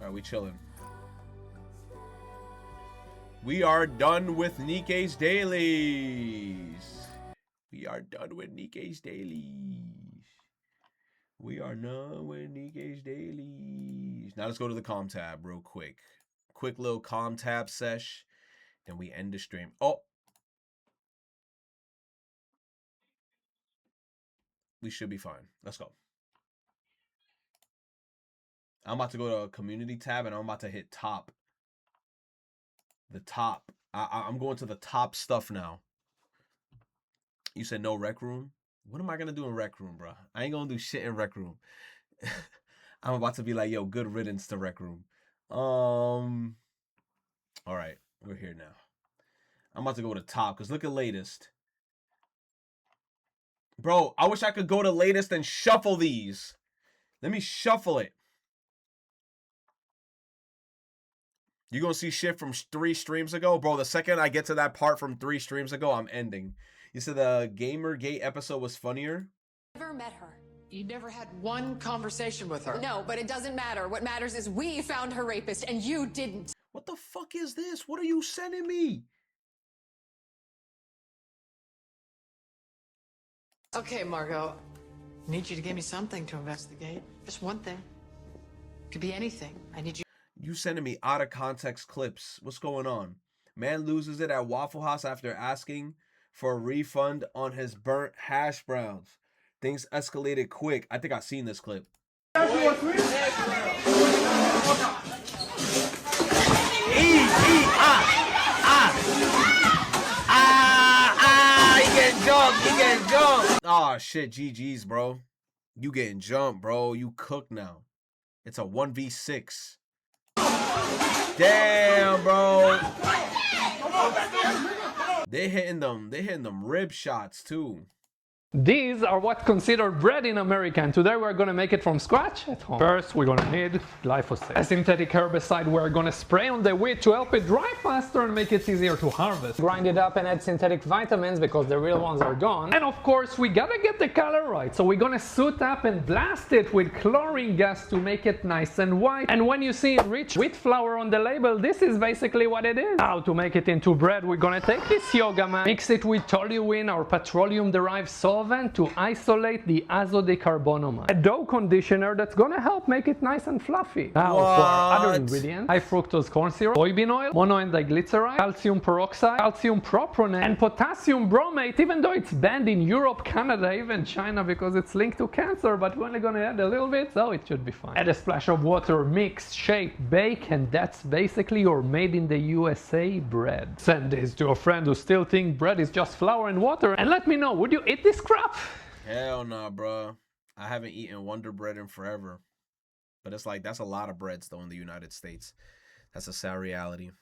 All right, we chilling. We are done with Nikkei's dailies. We are done with Nikkei's dailies. We are done with Nikkei's dailies. Now let's go to the com tab real quick. Quick little com tab sesh. Then we end the stream. Oh. We should be fine. Let's go. I'm about to go to a community tab and I'm about to hit top. The top. I'm going to the top stuff now. You said no rec room? What am I going to do in rec room, bro? I ain't going to do shit in rec room. I'm about to be like, yo, good riddance to rec room. All right. We're here now. I'm about to go to top because look at latest. Bro, I wish I could go to latest and shuffle these. Let me shuffle it. You're going to see shit from 3 streams ago? Bro, the second I get to that part from 3 streams ago, I'm ending. You said the Gamergate episode was funnier? Never met her. You never had one conversation with her. No, but it doesn't matter. What matters is we found her rapist and you didn't. What the fuck is this? What are you sending me? Okay, Margot. I need you to give me something to investigate. Just one thing. Could be anything. I need you. You sending me out of context clips. What's going on? Man loses it at Waffle House after asking for a refund on his burnt hash browns. Things escalated quick. I think I've seen this clip. You getting jumped. You getting jumped. Oh, shit. GG's, bro. You getting jumped, bro. You cooked now. It's a 1v6. Damn, bro. They hitting them rib shots too. These are what's considered bread in America, and today we're going to make it from scratch at home. First, we're going to need glyphosate, a synthetic herbicide we're going to spray on the wheat to help it dry faster and make it easier to harvest. Grind it up and add synthetic vitamins because the real ones are gone. And of course, we gotta get the color right, so we're going to suit up and blast it with chlorine gas to make it nice and white. And when you see rich wheat flour on the label, this is basically what it is. Now, to make it into bread, we're going to take this yoga mat, mix it with toluene or petroleum-derived solvent to isolate the azodicarbonamide, a dough conditioner that's gonna help make it nice and fluffy. Now for our other ingredients: high fructose corn syrup, soybean oil, mono and diglyceride, calcium peroxide, calcium propionate, and potassium bromate, even though it's banned in Europe, Canada, even China because it's linked to cancer, but we're only gonna add a little bit, so it should be fine. Add a splash of water, mix, shape, bake, and that's basically your made in the USA bread. Send this to a friend who still thinks bread is just flour and water, and let me know, would you eat this crap? Hell nah, bro. I haven't eaten Wonder Bread in forever. But it's like, that's a lot of breads, though, in the United States. That's a sad reality.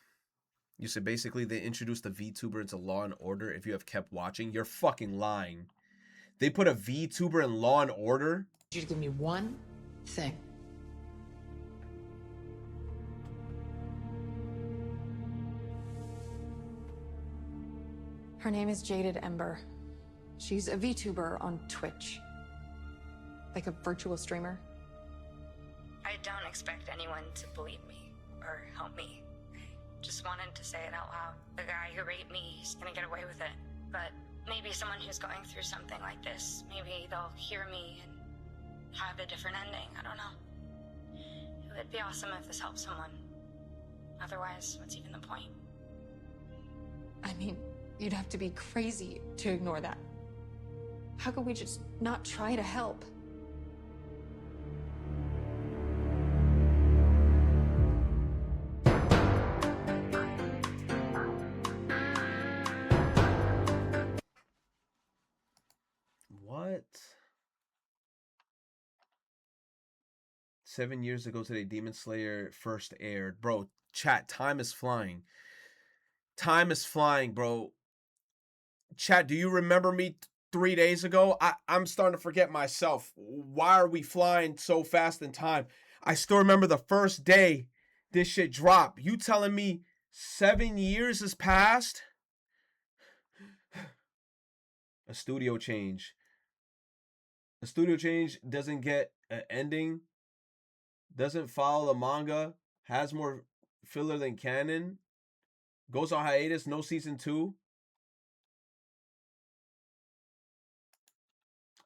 You said basically they introduced the VTuber into Law and Order if you have kept watching. You're fucking lying. They put a VTuber in Law and Order? I need you to give me one thing. Her name is Jaded Ember. She's a VTuber on Twitch. Like a virtual streamer. I don't expect anyone to believe me or help me. I just wanted to say it out loud. The guy who raped me, he's gonna get away with it. But maybe someone who's going through something like this, maybe they'll hear me and have a different ending. I don't know. It would be awesome if this helped someone. Otherwise, what's even the point? I mean, you'd have to be crazy to ignore that. How could we just not try to help? What? 7 years ago today, Demon Slayer first aired. Bro, chat, time is flying. Time is flying, bro. Chat, do you remember me 3 days ago? I'm starting to forget myself. Why are we flying so fast in time? I still remember the first day this shit dropped. You telling me 7 years has passed? A studio change. A studio change doesn't get an ending, doesn't follow the manga, Has more filler than canon. Goes on hiatus. No season 2.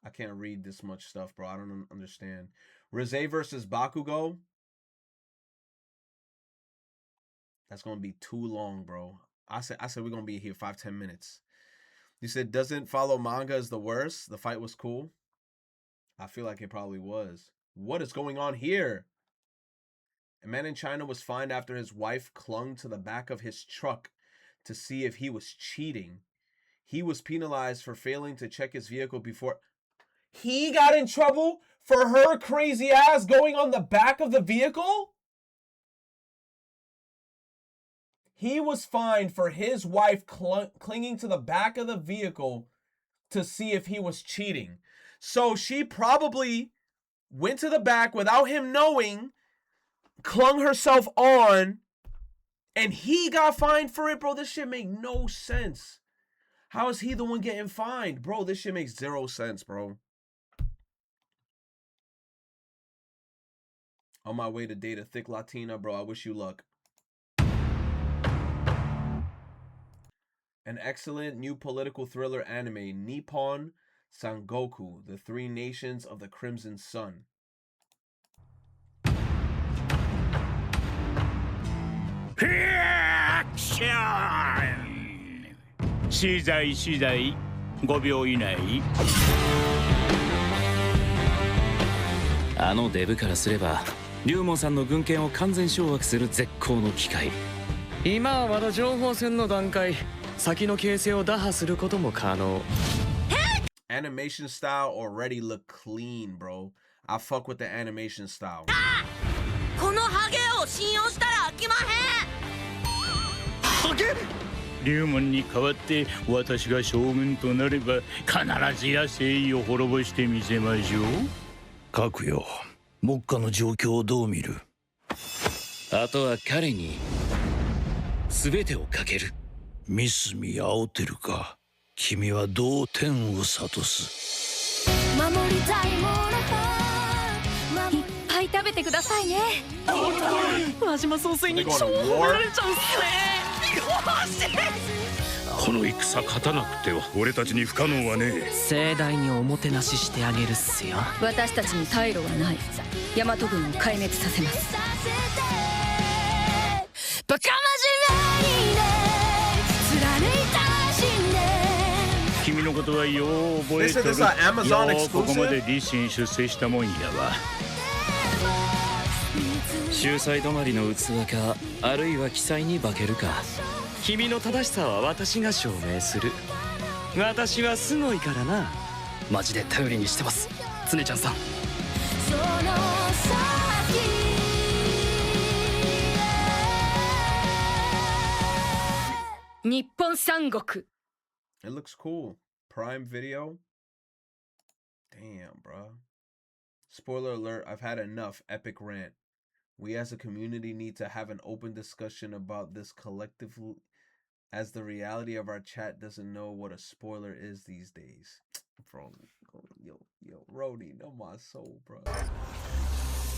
I can't read this much stuff, bro. I don't understand. Rizé versus Bakugo. That's gonna be too long, bro. I said we're gonna be here 5-10 minutes. You said doesn't follow manga is the worst. The fight was cool. I feel like it probably was. What is going on here? A man in China was fined after his wife clung to the back of his truck to see if he was cheating. He was penalized for failing to check his vehicle before. He got in trouble for her crazy ass going on the back of the vehicle? He was fined for his wife clinging to the back of the vehicle to see if he was cheating. So she probably went to the back without him knowing, clung herself on, and he got fined for it, bro. This shit make no sense. How is he the one getting fined? Bro, this shit makes 0 sense, bro. On my way to date a thick Latina, bro. I wish you luck. An excellent new political thriller anime, Nippon Sangoku, The Three Nations of the Crimson Sun. 資材5秒以内。あのデブからすれば龍門さんの軍権を完全掌握する絶好の機会。今はまだ情報戦の段階。先の形勢を打破することも可能。Animation style already look clean, bro. I fuck with the animation style. このハゲを信用したら飽きまへん。ハゲ？龍門に代わって私が将軍となれば必ずや征夷を滅ぼしてみせましょう。各よ、目下の状況をどう見る？あとは彼に全てをかける。三角青てるか。君はどう天を諭す？守りたいものいっぱい食べてくださいね。輪島総帥に超褒められちゃうっすね。この戦勝たなくては俺たちに不可能はねえ。盛大におもてなししてあげるっすよ。私たちに退路はない。大和軍を壊滅させます。バカ真面目にね貫いた信念。君のことはよう覚えてる。ようここまで立身出世したもんやわ。秀才止まりの器か、あるいは奇才に化けるか。君の正しさは私が証明する。私はすごいからな。マジで頼りにしてます、常ちゃんさん。その先日本三国。 It looks cool. Prime Video. Damn, bro. Spoiler alert, I've had enough. Epic rant. We as a community need to have an open discussion about this collectively, as the reality of our chat doesn't know what a spoiler is these days. Bro, yo, Rody, no my soul, bro.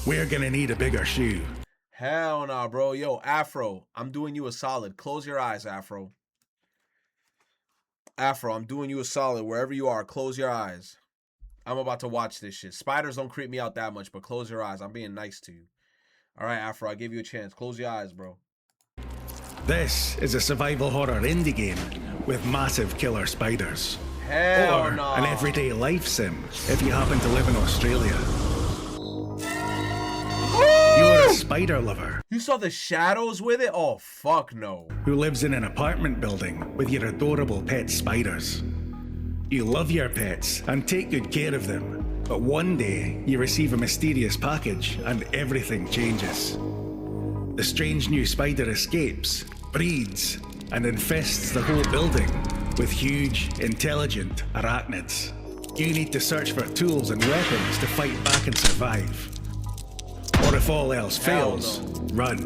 We're gonna need a bigger shoe. Hell nah, bro. Yo, Afro, I'm doing you a solid. Close your eyes, Afro. Afro, I'm doing you a solid. Wherever you are, close your eyes. I'm about to watch this shit. Spiders don't creep me out that much, but close your eyes. I'm being nice to you. All right, Afro, I give you a chance. Close your eyes, bro. This is a survival horror indie game with massive killer spiders. Hell or no. an everyday life sim if you happen to live in Australia. You're a spider lover. You saw the shadows with it? Oh, fuck no. Who lives in an apartment building with your adorable pet spiders. You love your pets and take good care of them, but one day you receive a mysterious package and everything changes. The strange new spider escapes, breeds, and infests the whole building with huge, intelligent arachnids. You need to search for tools and weapons to fight back and survive. Or if all else fails, run.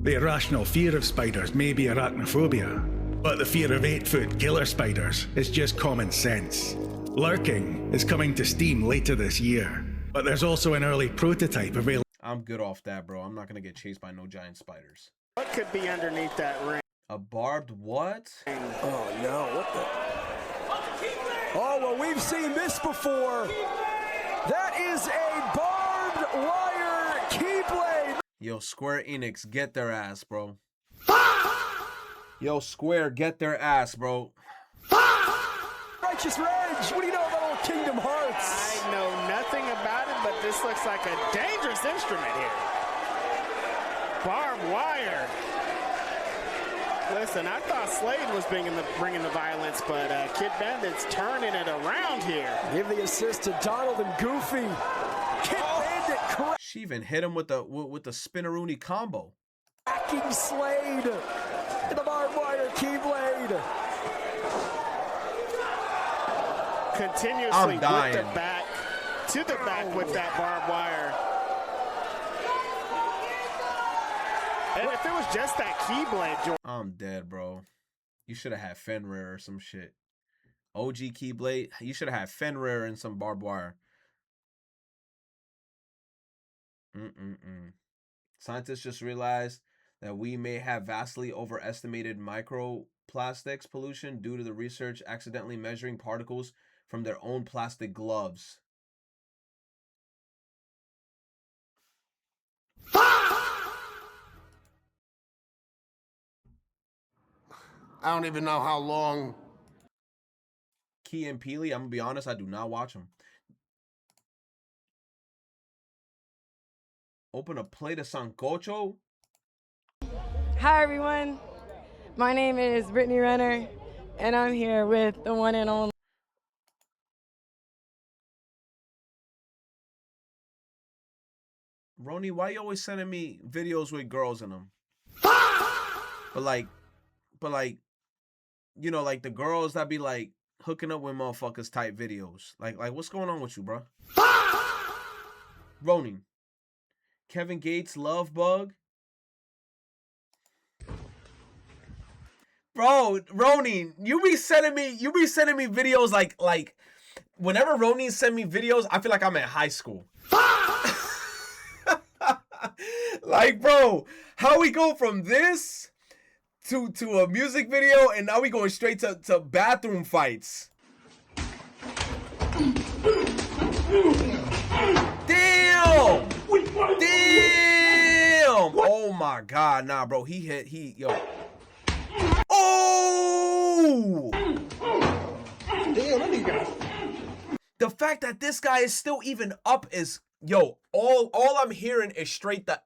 The irrational fear of spiders may be arachnophobia, but the fear of 8-foot killer spiders is just common sense. Lurking is coming to Steam later this year, but there's also an early prototype available. I'm good off that, bro. I'm not gonna get chased by no giant spiders. What could be underneath that ring? A barbed what? Oh no, what the? Oh, well, we've seen this before. That is a barbed wire keyblade. Yo, Square Enix, get their ass, bro. Yo, Square, get their ass, bro. Righteous Reg, what do you know about old Kingdom Hearts? I know nothing about it, but this looks like a dangerous instrument here. Barbed wire. Listen, I thought Slade was bringing the violence, but Kid Bandit's turning it around here. Give the assist to Donald and Goofy. Kid Bandit cracking She even hit him with the spinneroonie combo. Slade in the barbed wire keyblade. Continuously I'm dying. with the back, to the back with that barbed wire. And if it was just that keyblade, George. I'm dead, bro. You should have had Fenrir or some shit. OG Keyblade. You should have had Fenrir and some barbed wire. Scientists just realized that we may have vastly overestimated microplastics pollution due to the research accidentally measuring particles from their own plastic gloves. I don't even know how long. Key and Peely, I'm gonna be honest, I do not watch them. Open a plate of sancocho. Hi everyone, my name is Brittany Renner, and I'm here with the one and only. Roni, why you always sending me videos with girls in them? But like, you know, like the girls that be like hooking up with motherfuckers type videos. Like what's going on with you, bro? Roni, Kevin Gates love bug. Bro, Roni, you be sending me videos like whenever Roni send me videos, I feel like I'm in high school. Like, bro, how we go from this to a music video and now we going straight to bathroom fights. Damn! Damn! Oh my god, nah, bro. Yo. Oh! Damn, the fact that this guy is still even up is, yo, all I'm hearing is straight the,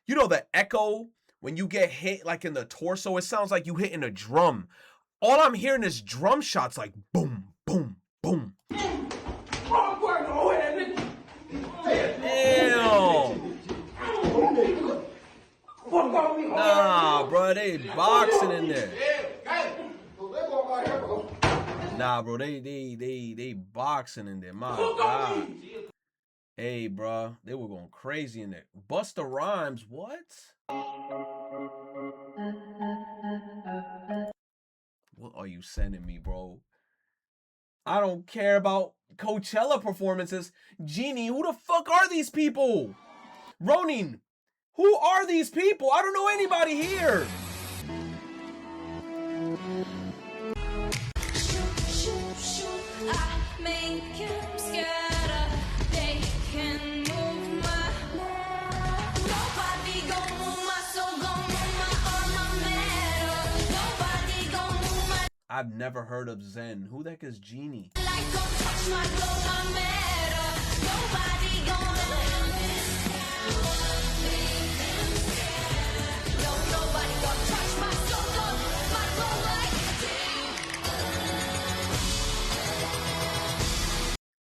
you know, the echo when you get hit like in the torso, it sounds like you hitting a drum. All I'm hearing is drum shots like boom, boom, boom. Damn. Nah, bro, they boxing in there. Nah, bro, they boxing in there. My God. Hey, bro, they were going crazy in there. Busta Rhymes, what? What are you sending me, bro? I don't care about Coachella performances. Genie, who the fuck are these people? Ronin, who are these people? I don't know anybody here. I've never heard of Zen. Who the heck is Genie?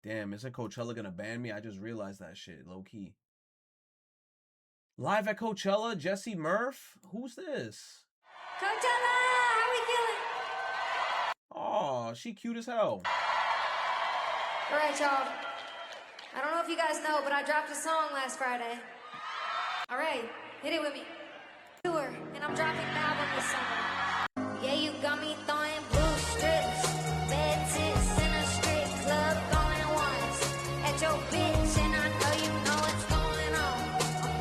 Damn, isn't Coachella gonna ban me? I just realized that shit, low key. Live at Coachella, Jesse Murph? Who's this? Coachella, how we feeling? Oh, she cute as hell. All right, y'all. I don't know if you guys know, but I dropped a song last Friday. All right, hit it with me. Tour, and I'm dropping an album this summer. Yeah, you got me throwing blue strips, bed sits in a strip club going once at your bitch, and I know you know what's going on.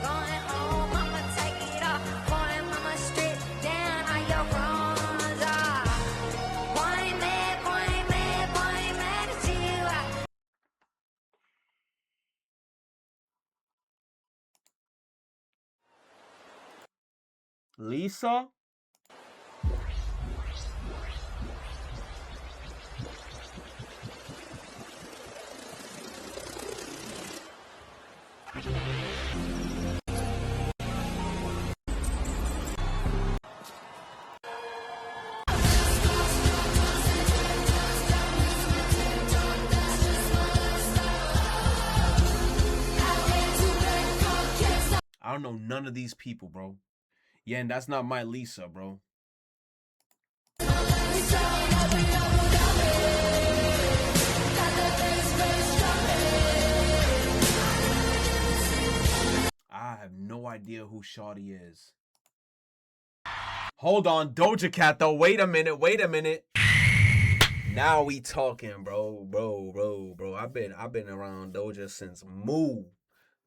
I'm Lisa? I don't know none of these people, bro. Yeah, and that's not my Lisa, bro. I have no idea who Shawty is. Hold on, Doja Cat though. Wait a minute. Now we talking, bro. I've been around Doja since Moo.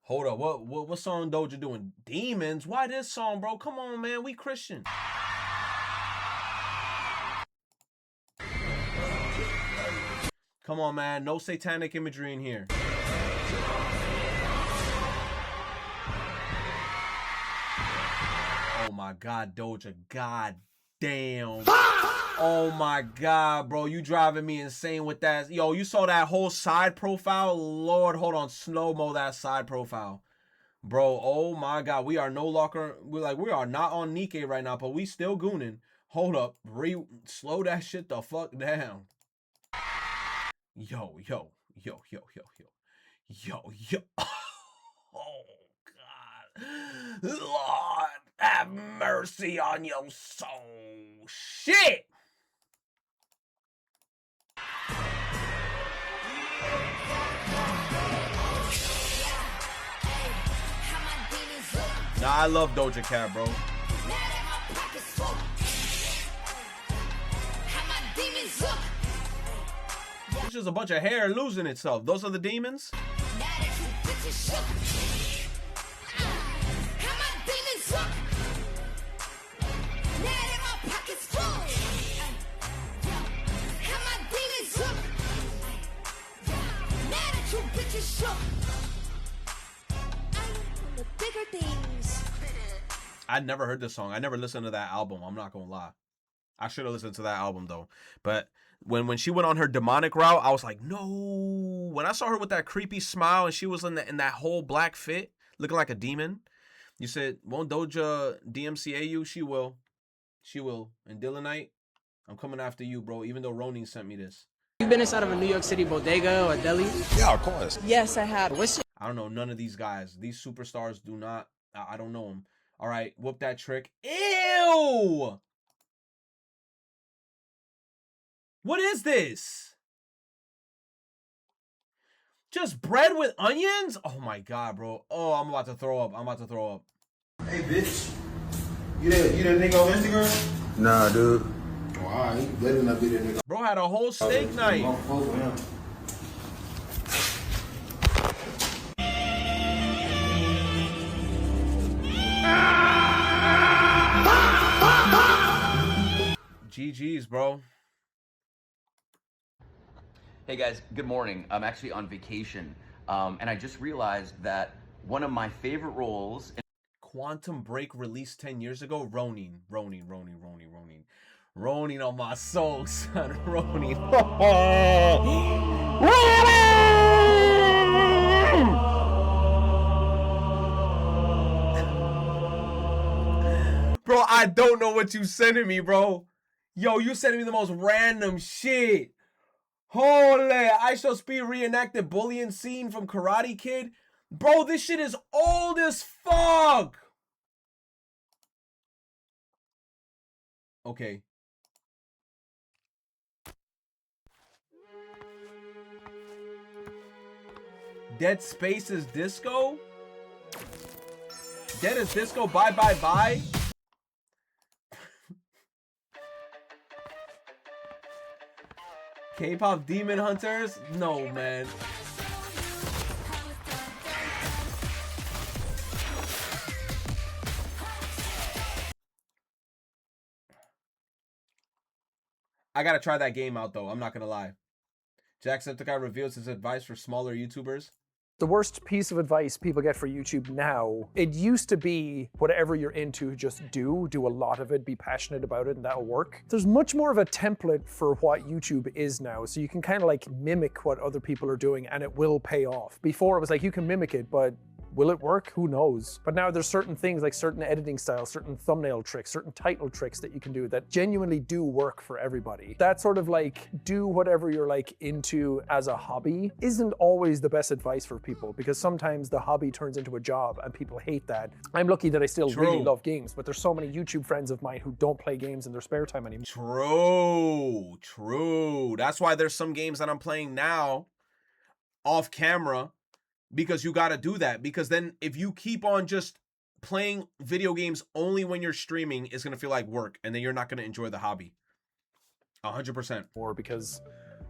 Hold up, what song Doja doing? Demons? Why this song, bro? Come on, man, we Christian. Come on, man, no satanic imagery in here. Oh my God, Doja, god damn. Oh my God, bro, you driving me insane with that. Yo, you saw that whole side profile? Lord, hold on, slow-mo that side profile. Bro, oh my God, we are no longer, we are not on Nikkei right now, but we still gooning. Hold up, slow that shit the fuck down. Yo. Oh God. Lord, have mercy on your soul. Shit. Nah, I love Doja Cat, bro. It's just a bunch of hair losing itself. Those are the demons? I never heard this song. I never listened to that album. I'm not gonna lie. I should have listened to that album though. But when she went on her demonic route, I was like, no. When I saw her with that creepy smile and she was in that whole black fit, looking like a demon, you said, won't Doja DMCA you? She will. She will. And Dylanite, I'm coming after you, bro. Even though Ronin sent me this. You've been inside of a New York City bodega or deli? Yeah, of course. Yes, I have. I don't know none of these guys. These superstars do not. I don't know them. All right, whoop that trick. Ew! What is this? Just bread with onions? Oh my God, bro. Oh, I'm about to throw up. Hey, bitch. You that nigga on Instagram? Nah, dude. Oh, alright, you better not be that nigga. Bro had a whole steak knife. GG's, bro. Hey guys, good morning. I'm actually on vacation, and I just realized that one of my favorite roles in Quantum Break released 10 years ago. Ronin on my soul, son. Ronin. Bro, I don't know what you sending me, bro. Yo, you sending me the most random shit. Holy, I Shall Speed reenacted bullying scene from Karate Kid. Bro, this shit is old as fuck. Okay. Dead Spaces Disco? Dead is Disco, bye bye bye. K-pop Demon Hunters? No, man. I gotta try that game out though. I'm not gonna lie. Jacksepticeye reveals his advice for smaller YouTubers. The worst piece of advice people get for YouTube now, it used to be whatever you're into, just do a lot of it, be passionate about it, and that'll work. There's much more of a template for what YouTube is now, so you can kind of like mimic what other people are doing and it will pay off. Before it was like you can mimic it, but will it work? Who knows? But now there's certain things like certain editing styles, certain thumbnail tricks, certain title tricks that you can do that genuinely do work for everybody. That sort of like do whatever you're like into as a hobby isn't always the best advice for people, because sometimes the hobby turns into a job and people hate that. I'm lucky that I still really love games, but there's so many YouTube friends of mine who don't play games in their spare time anymore. True. That's why there's some games that I'm playing now off camera, because you got to do that. Because then if you keep on just playing video games only when you're streaming, it's going to feel like work, and then you're not going to enjoy the hobby. 100%. Or because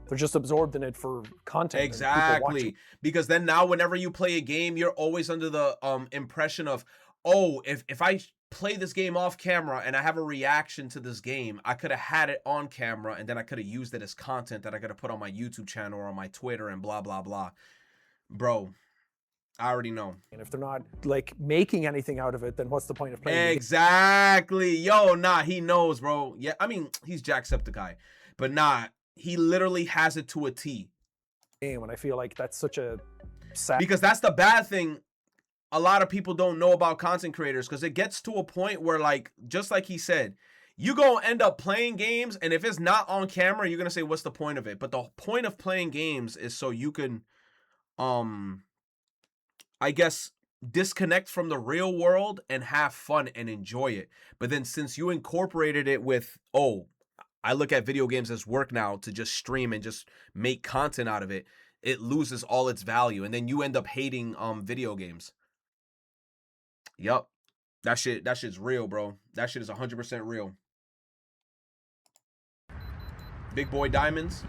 they're just absorbed in it for content. Exactly. Because then now whenever you play a game, you're always under the impression of, oh, if I play this game off camera and I have a reaction to this game, I could have had it on camera and then I could have used it as content that I could have put on my YouTube channel or on my Twitter and blah, blah, blah. Bro, I already know. And if they're not like making anything out of it, then what's the point of playing? Exactly. Yo, nah, he knows, bro. Yeah, I mean, he's Jacksepticeye, but nah, he literally has it to a T. Game, and I feel like that's such a sad. Because that's the bad thing. A lot of people don't know about content creators, because it gets to a point where, like, just like he said, you gonna end up playing games, and if it's not on camera, you're gonna say, what's the point of it? But the point of playing games is so you can I guess disconnect from the real world and have fun and enjoy it. But then since you incorporated it with, oh, I look at video games as work now to just stream and just make content out of it, it loses all its value, and then you end up hating video games. Yup. That shit's real, bro. That shit is 100% real. Big boy diamonds.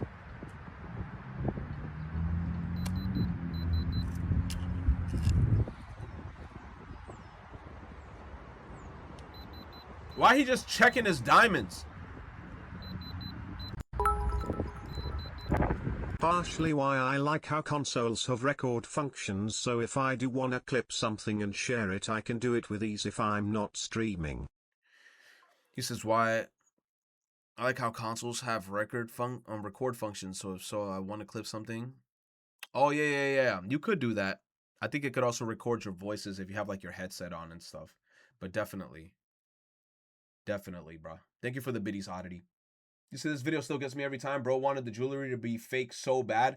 Why he just checking his diamonds? Partially why I like how consoles have record functions, so if I do wanna clip something and share it, I can do it with ease if I'm not streaming. He says why I like how consoles have record functions, so I want to clip something. Oh yeah. You could do that. I think it could also record your voices if you have like your headset on and stuff. But definitely, bro. Thank you for the biddies, Oddity. You see, this video still gets me every time. Bro wanted the jewelry to be fake so bad.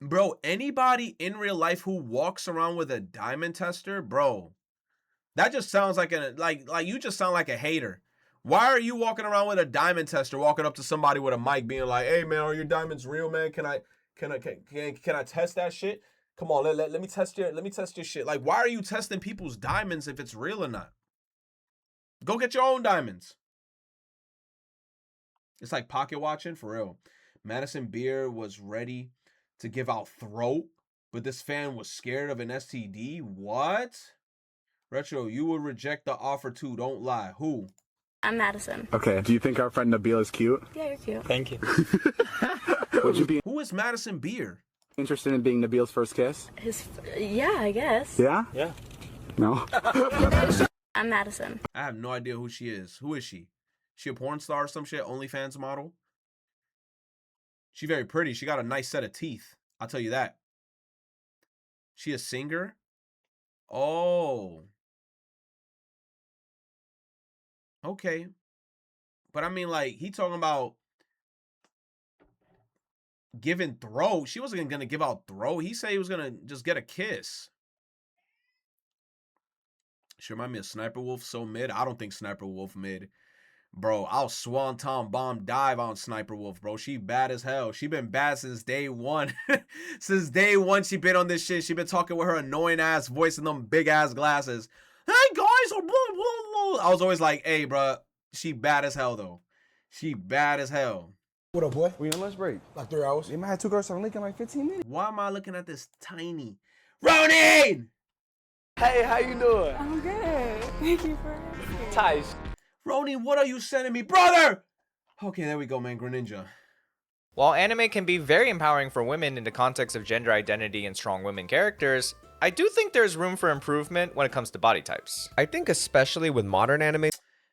Bro, anybody in real life who walks around with a diamond tester, bro, that just sounds like you just sound like a hater. Why are you walking around with a diamond tester, walking up to somebody with a mic being like, hey man, are your diamonds real, man? Can I test that shit? Come on, let me test your shit. Like, why are you testing people's diamonds if it's real or not? Go get your own diamonds. It's like pocket watching, for real. Madison Beer was ready to give out throat, but this fan was scared of an STD? What? Retro, you would reject the offer too, don't lie. Who? I'm Madison. Okay, do you think our friend Nabil is cute? Yeah, you're cute. Thank you. Would you be Who is Madison Beer? interested in being Nabil's first kiss? Yeah, I guess. Yeah? Yeah. No? I'm Madison. I have no idea who she is. Who is she? She a porn star or some shit? OnlyFans model? She very pretty. She got a nice set of teeth. I'll tell you that. She a singer? Oh. Okay. But I mean, like, he talking about giving throat. She wasn't going to give out throat. He said he was going to just get a kiss. She remind me of Sniper Wolf so mid. I don't think Sniper Wolf mid. Bro, I'll Swanton bomb dive on Sniper Wolf, bro. She bad as hell. She been bad since day one. Since day one, she been on this shit. She been talking with her annoying ass voice and them big ass glasses. Hey guys, blah, blah, blah. I was always like, hey, bro, she bad as hell though. She bad as hell. What up, boy? We on lunch break. Like 3 hours. You might have 2 girls on link in like 15 minutes. Why am I looking at this tiny Ronin? Hey, how you doing? I'm good. Thank you for asking. Tice. Ronin, what are you sending me? Brother! Okay, there we go, man. Greninja. While anime can be very empowering for women in the context of gender identity and strong women characters, I do think there's room for improvement when it comes to body types. I think especially with modern anime.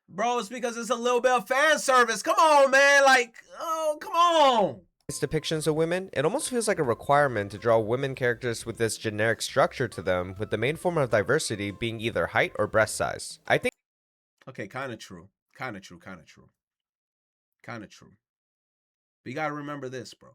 Bro, it's because it's a little bit of fan service. Come on, man. Like, oh, come on. Depictions of women, it almost feels like a requirement to draw women characters with this generic structure to them, with the main form of diversity being either height or breast size. I think. Okay, kind of true. Kind of true. Kind of true. Kind of true. But you gotta remember this, bro.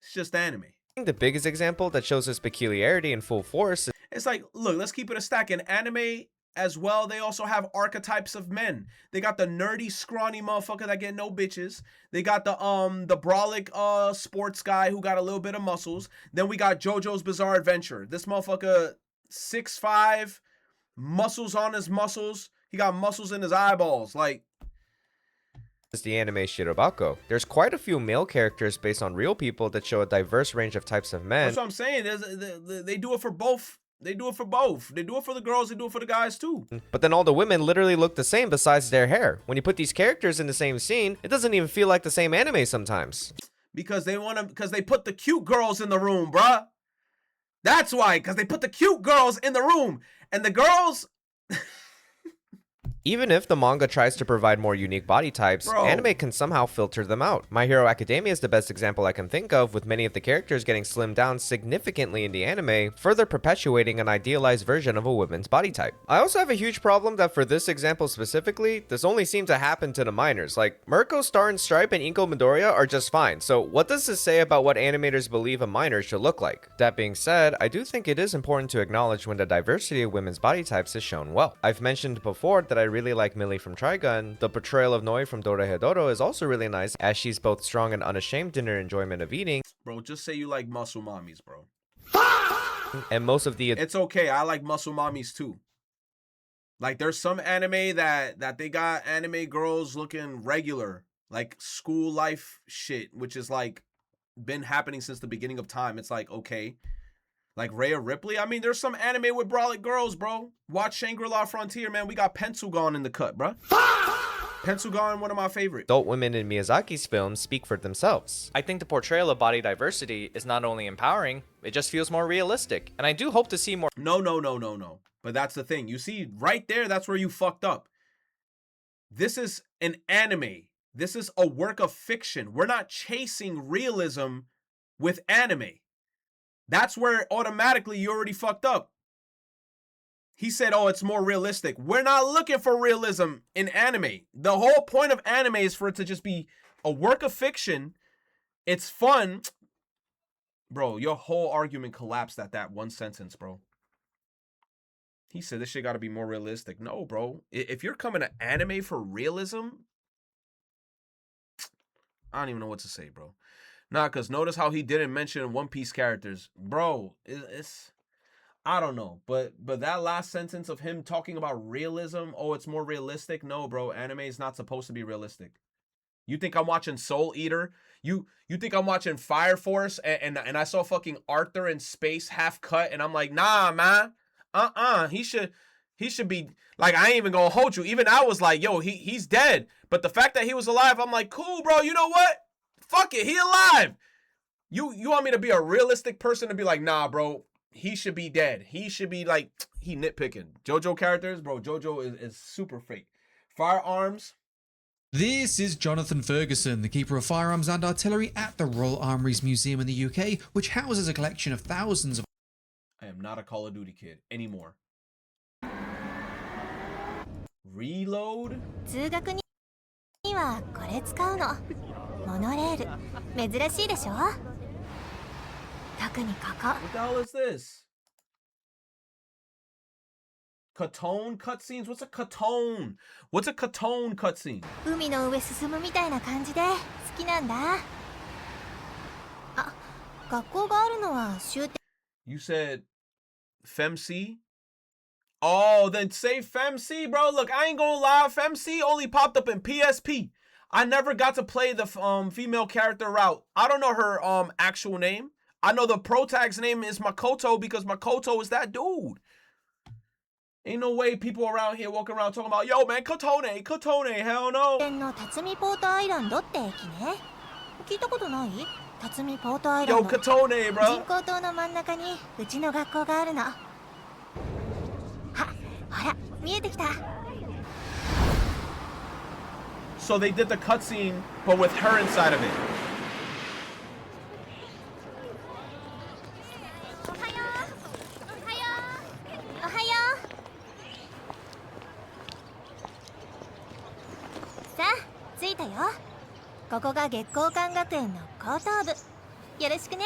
It's just anime. The biggest example that shows this peculiarity in full force. It's like, look, let's keep it a stack. In anime as well, they also have archetypes of men. They got the nerdy, scrawny motherfucker that get no bitches. They got the brolic sports guy who got a little bit of muscles. Then we got JoJo's Bizarre Adventure. This motherfucker 6'5", muscles on his muscles. He got muscles in his eyeballs. Like, is the anime Shirobako. There's quite a few male characters based on real people that show a diverse range of types of men. That's what I'm saying. They do it for both. They do it for both. They do it for the girls. They do it for the guys too. But then all the women literally look the same besides their hair. When you put these characters in the same scene, it doesn't even feel like the same anime sometimes. Because they put the cute girls in the room, bruh. That's why. Because they put the cute girls in the room. And the girls... Even if the manga tries to provide more unique body types, Bro. Anime can somehow filter them out. My Hero Academia is the best example I can think of, with many of the characters getting slimmed down significantly in the anime, further perpetuating an idealized version of a woman's body type. I also have a huge problem that for this example specifically, this only seemed to happen to the minors. Like, Mirko, Star and Stripe, and Inko Midoriya are just fine, so what does this say about what animators believe a minor should look like? That being said, I do think it is important to acknowledge when the diversity of women's body types is shown well. I've mentioned before that I really like Millie from Trigun. The portrayal of Noi from Dorohedoro is also really nice, as she's both strong and unashamed in her enjoyment of eating. Bro, just say you like muscle mommies, bro. And most of the... It's okay. I like muscle mommies too. Like, there's some anime that they got anime girls looking regular. Like, school life shit, which is like been happening since the beginning of time. It's like, okay. Like Rhea Ripley. I mean, there's some anime with brolic girls, bro. Watch Shangri-La Frontier, man. We got Pensugon in the cut, bro. Pensugon, one of my favorites. Adult women in Miyazaki's films speak for themselves. I think the portrayal of body diversity is not only empowering, it just feels more realistic. And I do hope to see more. No. But that's the thing. You see, right there, that's where you fucked up. This is an anime. This is a work of fiction. We're not chasing realism with anime. That's where automatically you already fucked up. He said, oh, it's more realistic. We're not looking for realism in anime. The whole point of anime is for it to just be a work of fiction. It's fun. Bro, your whole argument collapsed at that one sentence, bro. He said this shit got to be more realistic. No, bro. If you're coming to anime for realism, I don't even know what to say, bro. Nah, because notice how he didn't mention One Piece characters. Bro, it's I don't know. But that last sentence of him talking about realism, oh, it's more realistic. No, bro, anime is not supposed to be realistic. You think I'm watching Soul Eater? You think I'm watching Fire Force and I saw fucking Arthur in space half cut and I'm like, nah, man. He should be like, I ain't even gonna hold you. Even I was like, yo, he's dead. But the fact that he was alive, I'm like, cool, bro. You know what? Fuck it, he alive. You want me to be a realistic person to be like, nah, bro, he should be dead. He should be like, he nitpicking. JoJo characters, bro, JoJo is super fake. Firearms. This is Jonathan Ferguson, the keeper of firearms and artillery at the Royal Armouries Museum in the UK, which houses a collection of thousands of... I am not a Call of Duty kid anymore. Reload? 通学にはこれ使うの。モノレール。珍しいでしょ？特にここ。 What the hell is this? Katone cutscenes? What's a Katone? What's a Katone cutscene? 海の上進むみたいな感じで好きなんだ。あ、学校があるのは終点。 You said FemC? Oh, then say FemC, bro. Look, I ain't gonna lie. FemC only popped up in PSP. I never got to play the female character route. I don't know her actual name. I know the pro tag's name is Makoto because Makoto is that dude. Ain't no way people around here walking around talking about, yo, man, Kotone, hell no. の辰巳ポートアイランドって駅ね。聞いたことない？辰巳ポートアイランド。Yo, Kotone, bro. 人工島の真ん中にうちの学校があるの。は、ほら、見えてきた。 So they did the cutscene, but with her inside of it. おはよう。さあ、着いたよ。ここが月光館学園の高等部。よろしくね。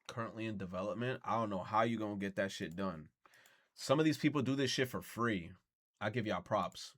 Currently in development. I don't know how you gonna get that shit done. Some of these people do this shit for free. I give y'all props.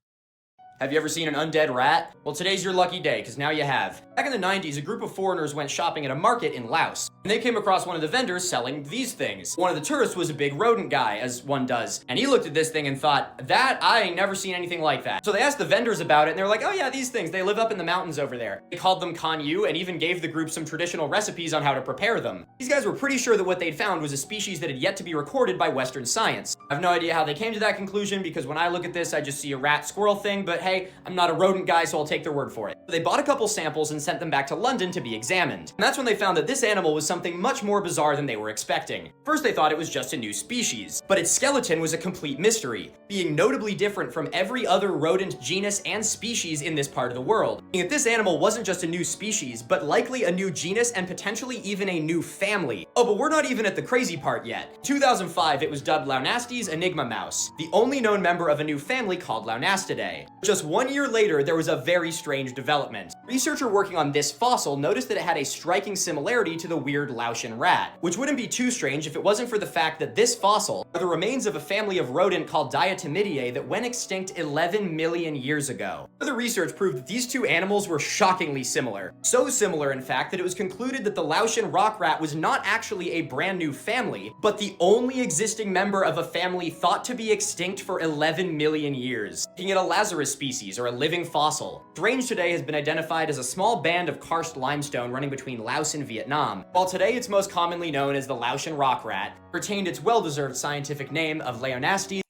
Have you ever seen an undead rat? Well, today's your lucky day, because now you have. Back in the 90s, a group of foreigners went shopping at a market in Laos, and they came across one of the vendors selling these things. One of the tourists was a big rodent guy, as one does, and he looked at this thing and thought, I ain't never seen anything like that. So they asked the vendors about it, and they're like, oh yeah, these things, they live up in the mountains over there. They called them Kanyu, and even gave the group some traditional recipes on how to prepare them. These guys were pretty sure that what they'd found was a species that had yet to be recorded by Western science. I have no idea how they came to that conclusion, because when I look at this, I just see a rat-squirrel thing, but hey, I'm not a rodent guy, so I'll take their word for it. They bought a couple samples and sent them back to London to be examined. And that's when they found that this animal was something much more bizarre than they were expecting. First, they thought it was just a new species, but its skeleton was a complete mystery, being notably different from every other rodent genus and species in this part of the world. Meaning that this animal wasn't just a new species, but likely a new genus and potentially even a new family. Oh, but we're not even at the crazy part yet. In 2005, it was dubbed Launasti's Enigma Mouse, the only known member of a new family called Launastidae. Just 1 year later, there was a very strange development. A researcher working on this fossil noticed that it had a striking similarity to the weird Laotian rat, which wouldn't be too strange if it wasn't for the fact that this fossil are the remains of a family of rodent called Diatomydidae that went extinct 11 million years ago. Further research proved that these two animals were shockingly similar. So similar, in fact, that it was concluded that the Laotian rock rat was not actually a brand new family, but the only existing member of a family thought to be extinct for 11 million years, making it a Lazarus species or a living fossil. Range today has been identified as a small band of karst limestone running between Laos and Vietnam, while today it's most commonly known as the Laotian rock rat, retained its well-deserved scientific name of Leonastes.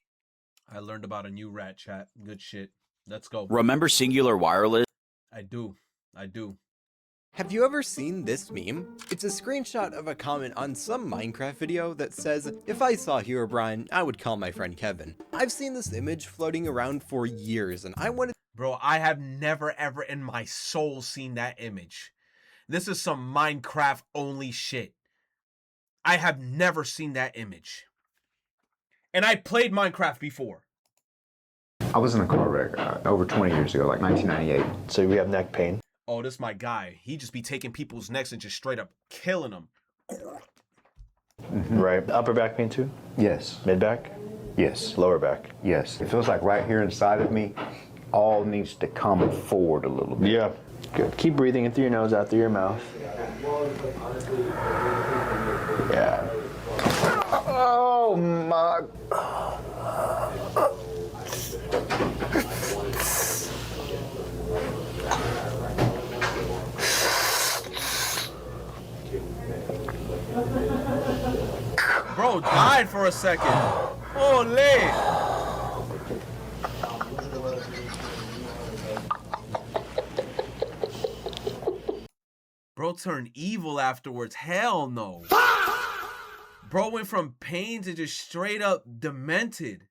I learned about a new rat, chat. Good shit. Let's go. Remember Singular Wireless? I do. Have you ever seen this meme? It's a screenshot of a comment on some Minecraft video that says, if I saw Herobrine, I would call my friend Kevin. I've seen this image floating around for years, and I wanted— Bro, I have never ever in my soul seen that image. This is some Minecraft only shit. I have never seen that image. And I played Minecraft before. I was in a car wreck over 20 years ago, like 1998. So we have neck pain. Oh, this my guy. He just be taking people's necks and just straight up killing them. Right. Upper back pain too? Yes. Mid back? Yes. Lower back? Yes. It feels like right here inside of me, all needs to come forward a little bit. Yeah. Good. Keep breathing in through your nose, out through your mouth. Yeah. Oh my. Bro died for a second. Holy. Bro turned evil afterwards. Hell no. Bro went from pain to just straight up demented.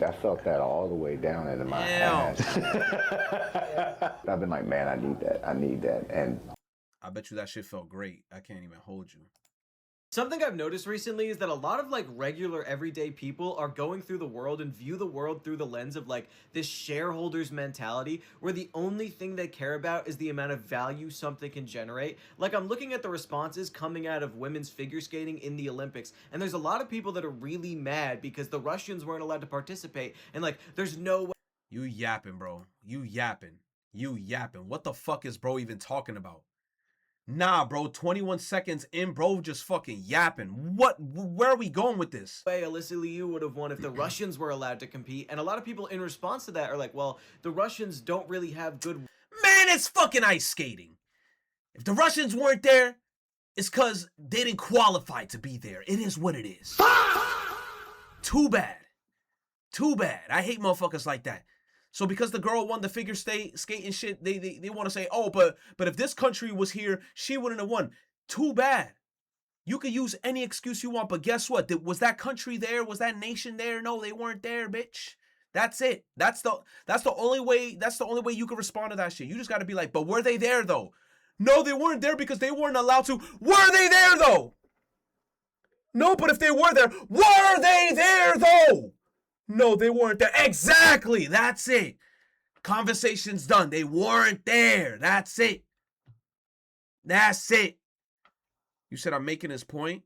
I felt that all the way down into my ass. I've been like, man, I need that. And I bet you that shit felt great. I can't even hold you. Something I've noticed recently is that a lot of like regular everyday people are going through the world and view the world through the lens of like this shareholders mentality where the only thing they care about is the amount of value something can generate. Like I'm looking at the responses coming out of women's figure skating in the Olympics, and there's a lot of people that are really mad because the Russians weren't allowed to participate, and like there's no way. You yapping, bro. You yapping. What the fuck is bro even talking about? Nah, bro, 21 seconds in, bro, just fucking yapping. Where are we going with this? Way Alyssa Liu would have won if the Russians were allowed to compete, and a lot of people in response to that are like, well, the Russians don't really have good... Man, It's fucking ice skating. If the Russians weren't there, it's because they didn't qualify to be there. It is what it is. Too bad. Too bad. I hate motherfuckers like that. So because the girl won the figure skating shit, they want to say, oh, but if this country was here, she wouldn't have won. Too bad. You could use any excuse you want, but guess what? Was that country there? Was that nation there? No, they weren't there, bitch. That's it. That's the only way you can respond to that shit. You just got to be like, but were they there though? No, they weren't there because they weren't allowed to. Were they there though? No, but if they were there, were they there though? No, they weren't there. Exactly. That's it. Conversation's done. They weren't there. That's it. That's it. You said I'm making his point?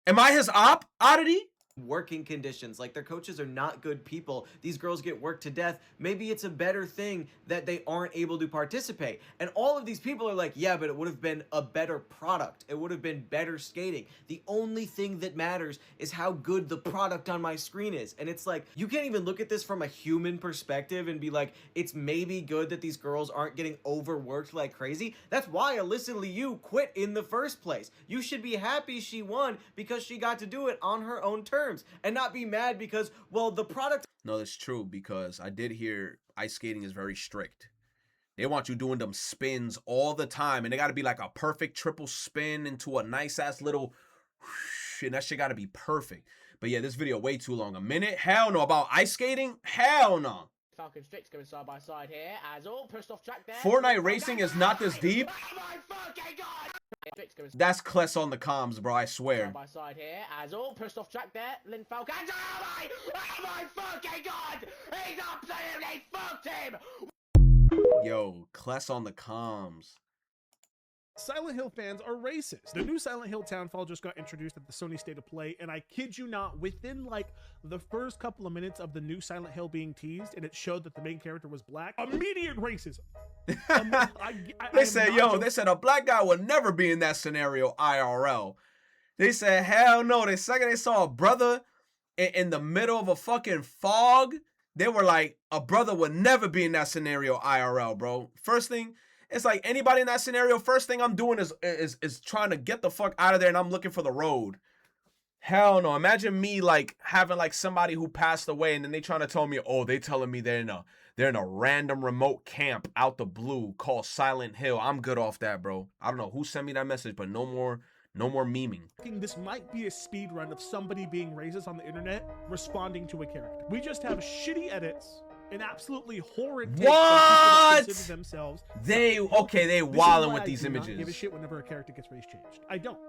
Am I his op, Oddity? Working conditions, like their coaches are not good people. These girls get worked to death. Maybe it's a better thing that they aren't able to participate. And all of these people are like, yeah, but it would have been a better product. It would have been better skating. The only thing that matters is how good the product on my screen is. And it's like, you can't even look at this from a human perspective and be like, it's maybe good that these girls aren't getting overworked like crazy. That's why Alyssa Liu quit in the first place. You should be happy she won because she got to do it on her own terms. And not be mad because, well, the product... No, that's true, because I did hear ice skating is very strict. They want you doing them spins all the time, and they got to be like a perfect triple spin into a nice-ass little... And that shit got to be perfect. But yeah, this video way too long. A minute? Hell no. About ice skating? Hell no. Falcon Strix going side by side here, as all pushed off track there. Fortnite racing is not this deep. That's Kless on the comms, bro, I swear. Side by side here, as all pushed off track there. Lynn Falcon. Oh my fucking god! He's absolutely fucked him! Yo, Kless on the comms. Silent Hill fans are racist. The new Silent Hill Townfall just got introduced at the Sony State of Play, and I kid you not, within like the first couple of minutes of the new Silent Hill being teased, and it showed that the main character was black, immediate racism. They said, they said a black guy would never be in that scenario IRL. They said, hell no. The second they saw a brother in the middle of a fucking fog, they were like, a brother would never be in that scenario IRL, bro. First thing, it's like anybody in that scenario, first thing I'm doing is trying to get the fuck out of there, and I'm looking for the road. Hell no. Imagine me like having like somebody who passed away, and then they trying to tell me, oh, they telling me they're in a random remote camp out the blue called Silent Hill. I'm good off that, bro. I don't know who sent me that message, but no more memeing. This might be a speed run of somebody being racist on the internet responding to a character. We just have shitty edits and absolutely horrid takes what? Consider themselves. They wilding with these images. I give a shit whenever a character gets race changed. I don't.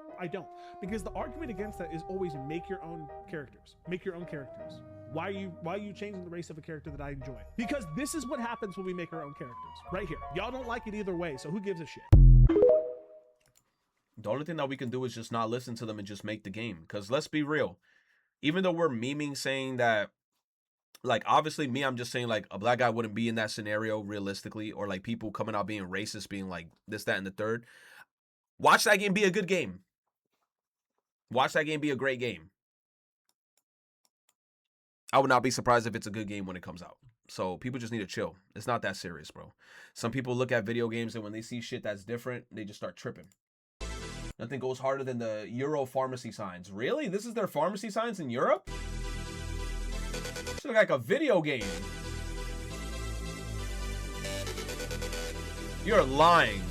Because the argument against that is always make your own characters. Make your own characters. Why are you changing the race of a character that I enjoy? Because this is what happens when we make our own characters. Right here. Y'all don't like it either way, so who gives a shit? The only thing that we can do is just not listen to them and just make the game. Because let's be real. Even though we're memeing saying that, like, obviously me, I'm just saying like a black guy wouldn't be in that scenario realistically, or like people coming out being racist, being like this, that, and the third. Watch that game be a good game. Watch that game be a great game. I would not be surprised if it's a good game when it comes out. So people just need to chill. It's not that serious, bro. Some people look at video games and when they see shit that's different, they just start tripping. Nothing goes harder than the Euro pharmacy signs. Really? This is their pharmacy signs in Europe? This looks like a video game. You're lying.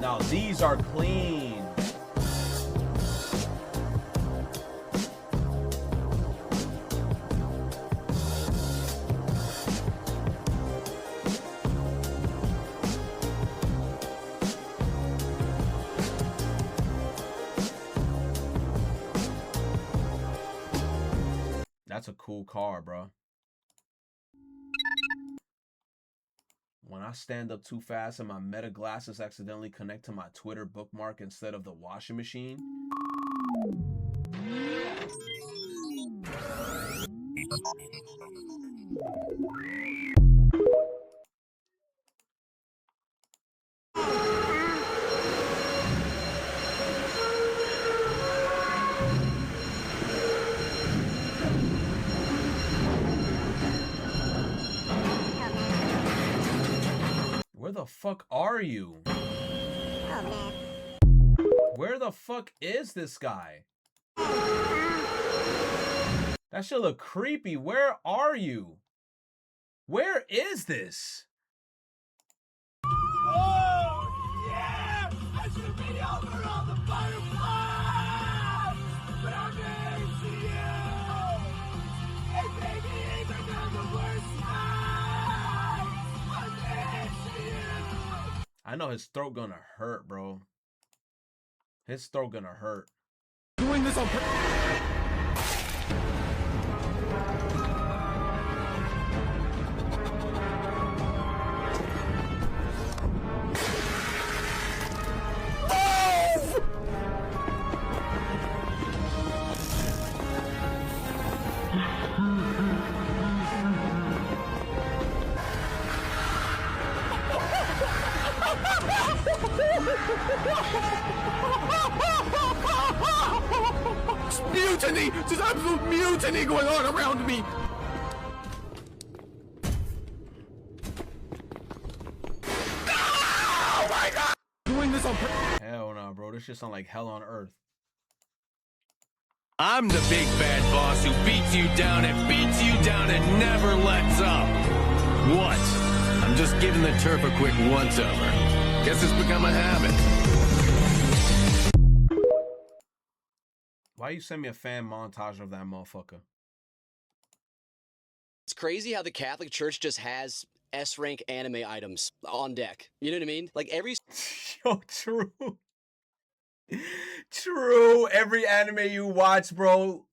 Now these are clean. That's a cool car, bro. When I stand up too fast and my Meta glasses accidentally connect to my Twitter bookmark instead of the washing machine. fuck are you? Oh man. Where the fuck is this guy? That shit look creepy. Where are you? Where is this? Oh, yeah! I should be over all the butterflies! But I'm into you! And maybe even on the worst night! I'm into you! I know his throat gonna hurt, bro. His throat gonna hurt. Doing this on purpose! Mutiny! There's absolute mutiny going on around me! Oh my god! Doing this on purpose. Hell no, bro. This shit sound like hell on earth. I'm the big bad boss who beats you down and never lets up. What? I'm just giving the turf a quick once-over. Guess it's become a habit. Why you send me a fan montage of that motherfucker? It's crazy how the Catholic Church just has S-rank anime items on deck. You know what I mean? Like every... Yo, true. True. Every anime you watch, bro,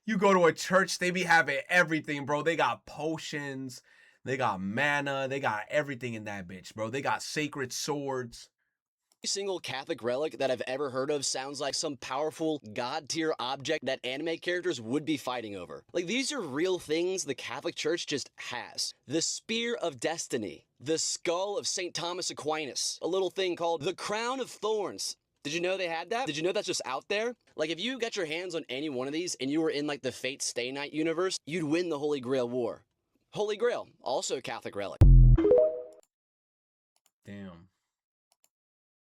you go to a church, they be having everything, bro. They got potions, they got mana, they got everything in that bitch, bro. They got sacred swords. Every single Catholic relic that I've ever heard of sounds like some powerful god-tier object that anime characters would be fighting over. Like, these are real things the Catholic Church just has. The Spear of Destiny, the Skull of St. Thomas Aquinas, a little thing called the Crown of Thorns. Did you know they had that? Did you know that's just out there? Like, if you got your hands on any one of these and you were in, like, the Fate Stay Night universe, you'd win the Holy Grail War. Holy Grail, also a Catholic relic. Damn.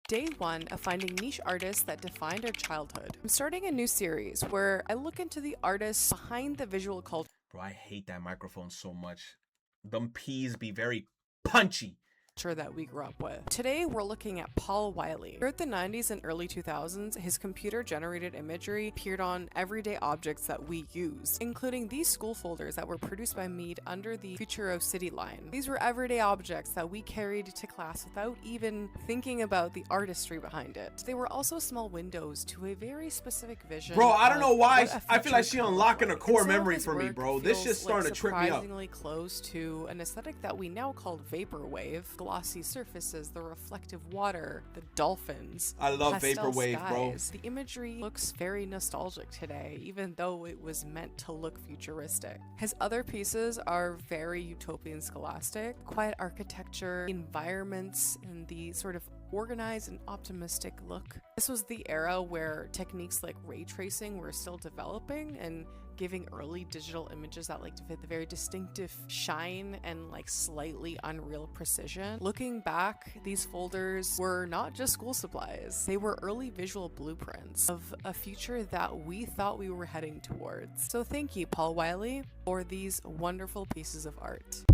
Day one of finding niche artists that defined our childhood. I'm starting a new series where I look into the artists behind the visual culture. Bro, I hate that microphone so much. Them P's be very punchy. That we grew up with. Today we're looking at Paul Wiley. Throughout the 90s and early 2000s, his computer-generated imagery appeared on everyday objects that we use, including these school folders that were produced by Mead under the Futuro City line. These were everyday objects that we carried to class without even thinking about the artistry behind it. They were also small windows to a very specific vision. Bro, I don't know why. I feel like she future unlocking a core and some of memory his for me, work bro. This feels shit's starting to trip me up. surprisingly close to an aesthetic that we now call vaporwave. Glossy surfaces, the reflective water, the dolphins. I love pastel vaporwave, bro. skies. The imagery looks very nostalgic today, even though it was meant to look futuristic. His other pieces are very utopian scholastic, quiet architecture, environments, and the sort of organized and optimistic look. This was the era where techniques like ray tracing were still developing and giving early digital images that like to fit the very distinctive shine and like slightly unreal precision. Looking back, these folders were not just school supplies. They were early visual blueprints of a future that we thought we were heading towards. So thank you, Paul Wiley, for these wonderful pieces of art.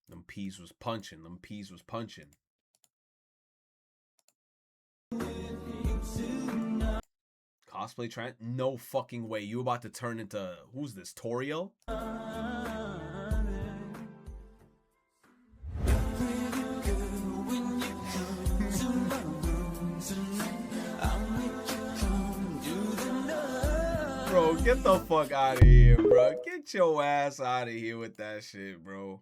Them P's was punching. Them P's was punching. Cosplay trend? No fucking way. You about to turn into, who's this, Torio? Bro, get the fuck out of here, bro. Get your ass out of here with that shit, bro.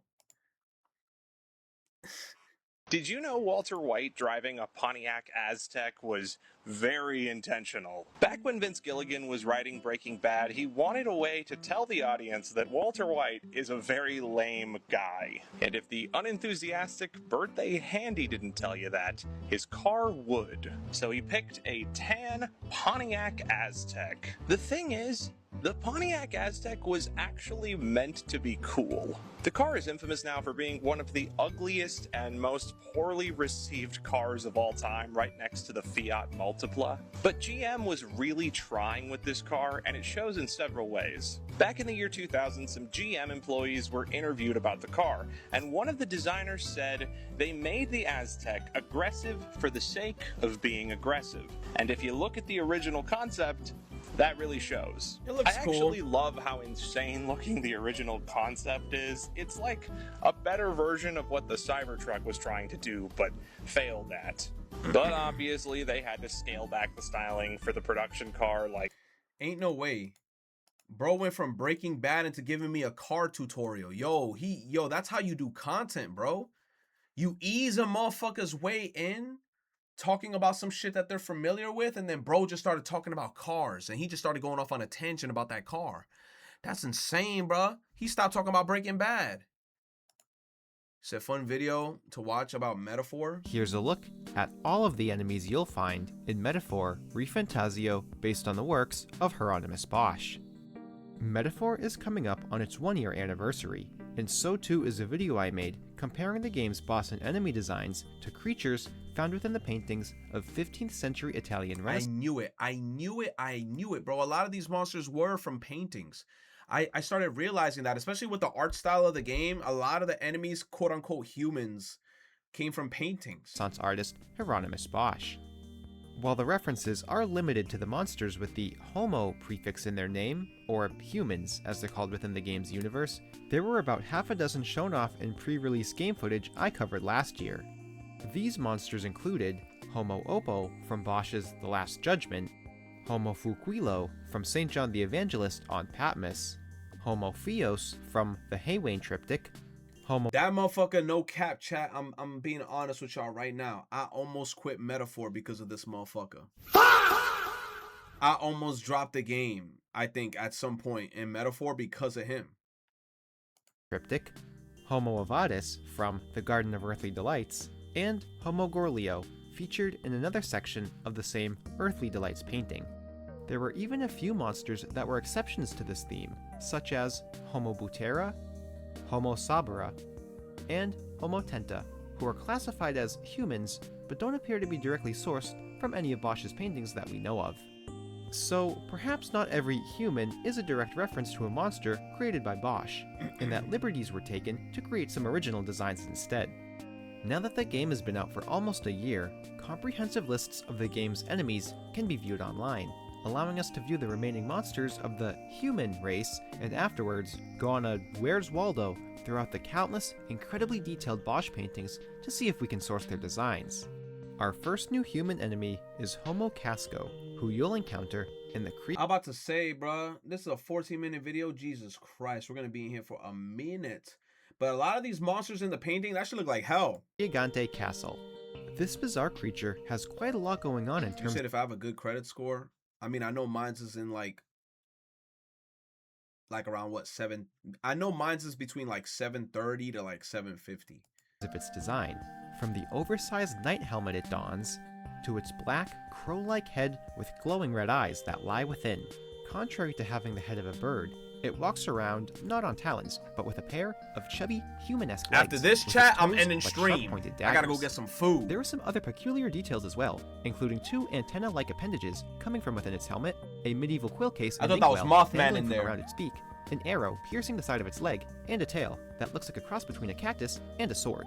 Did you know Walter White driving a Pontiac Aztek was very intentional? Back when Vince Gilligan was writing Breaking Bad, he wanted a way to tell the audience that Walter White is a very lame guy. And if the unenthusiastic birthday handy didn't tell you that, his car would. So he picked a tan Pontiac Aztek. The thing is, The Pontiac Aztek was actually meant to be cool. The car is infamous now for being one of the ugliest and most poorly received cars of all time, right next to the Fiat Multipla. But GM was really trying with this car, and it shows in several ways. Back in the year 2000, some GM employees were interviewed about the car, and one of the designers said they made the Aztek aggressive for the sake of being aggressive. And if you look at the original concept, that really shows. It looks I cool. actually love how insane looking the original concept is. It's like a better version of what the Cybertruck was trying to do, but failed at. But obviously they had to scale back the styling for the production car. Like, ain't no way. Bro went from Breaking Bad into giving me a car tutorial. Yo, that's how you do content, bro. You ease a motherfucker's way in, talking about some shit that they're familiar with, and then bro just started talking about cars, and he just started going off on a tangent about that car. That's insane, bro. He stopped talking about Breaking Bad. It's a fun video to watch about Metaphor. Here's a look at all of the enemies you'll find in Metaphor ReFantazio based on the works of Hieronymus Bosch. Metaphor is coming up on its 1-year anniversary, and so too is a video I made comparing the game's boss and enemy designs to creatures found within the paintings of 15th century Italian I knew it, bro. A lot of these monsters were from paintings. I started realizing that, especially with the art style of the game, a lot of the enemies, quote-unquote humans, came from paintings. Renaissance artist Hieronymus Bosch. While the references are limited to the monsters with the Homo prefix in their name, or humans as they're called within the game's universe, there were about half a dozen shown off in pre-release game footage I covered last year. These monsters included Homo Oppo from Bosch's The Last Judgment, Homo Fuquilo from St. John the Evangelist on Patmos, Homo Fios from the Haywain Triptych, That motherfucker, no cap, chat. I'm being honest with y'all right now. I almost quit Metaphor because of this motherfucker. I almost dropped the game, I think, at some point in Metaphor because of him. Triptych, Homo Avadis from The Garden of Earthly Delights, and Homo Gorlio, featured in another section of the same Earthly Delights painting. There were even a few monsters that were exceptions to this theme, such as Homo Butera, Homo Sabura, and Homo Tenta, who are classified as humans but don't appear to be directly sourced from any of Bosch's paintings that we know of. So perhaps not every human is a direct reference to a monster created by Bosch, and that liberties were taken to create some original designs instead. Now that the game has been out for almost a year, comprehensive lists of the game's enemies can be viewed online, allowing us to view the remaining monsters of the human race and afterwards go on a Where's Waldo throughout the countless, incredibly detailed Bosch paintings to see if we can source their designs. Our first new human enemy is Homo Casco, who you'll encounter in the I'm about to say, bruh, this is a 14-minute video. Jesus Christ, we're going to be in here for a minute. But a lot of these monsters in the painting, that should look like hell. Gigante Castle. This bizarre creature has quite a lot going on in terms. You said if I have a good credit score, I mean, I know mine's is in like around what, 7? I know mine's is between like 730 to like 750. Of its design, from the oversized knight helmet it dons, to its black, crow-like head with glowing red eyes that lie within. Contrary to having the head of a bird, it walks around not on talons, but with a pair of chubby, human-esque legs. After this with chat, its I'm toes ending like stream. sharp-pointed I gotta go daggers. get some food. There are some other peculiar details as well, including 2 antenna-like appendages coming from within its helmet, a medieval quill case I and thought that was inkwell Mothman dangling in from there. around its beak, an arrow piercing the side of its leg, and a tail that looks like a cross between a cactus and a sword.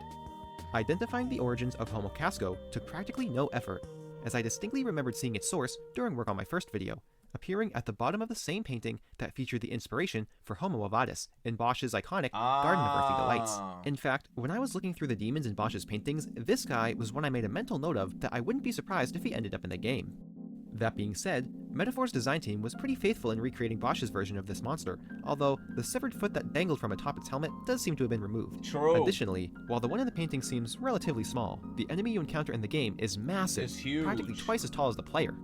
Identifying the origins of Homo Casco took practically no effort, as I distinctly remembered seeing its source during work on my first video, appearing at the bottom of the same painting that featured the inspiration for Homo Avadis in Bosch's iconic Garden of Earthly Delights. In fact, when I was looking through the demons in Bosch's paintings, this guy was one I made a mental note of that I wouldn't be surprised if he ended up in the game. That being said, Metaphor's design team was pretty faithful in recreating Bosch's version of this monster, although the severed foot that dangled from atop its helmet does seem to have been removed. True. Additionally, while the one in the painting seems relatively small, the enemy you encounter in the game is massive, It's huge. practically twice as tall as the player.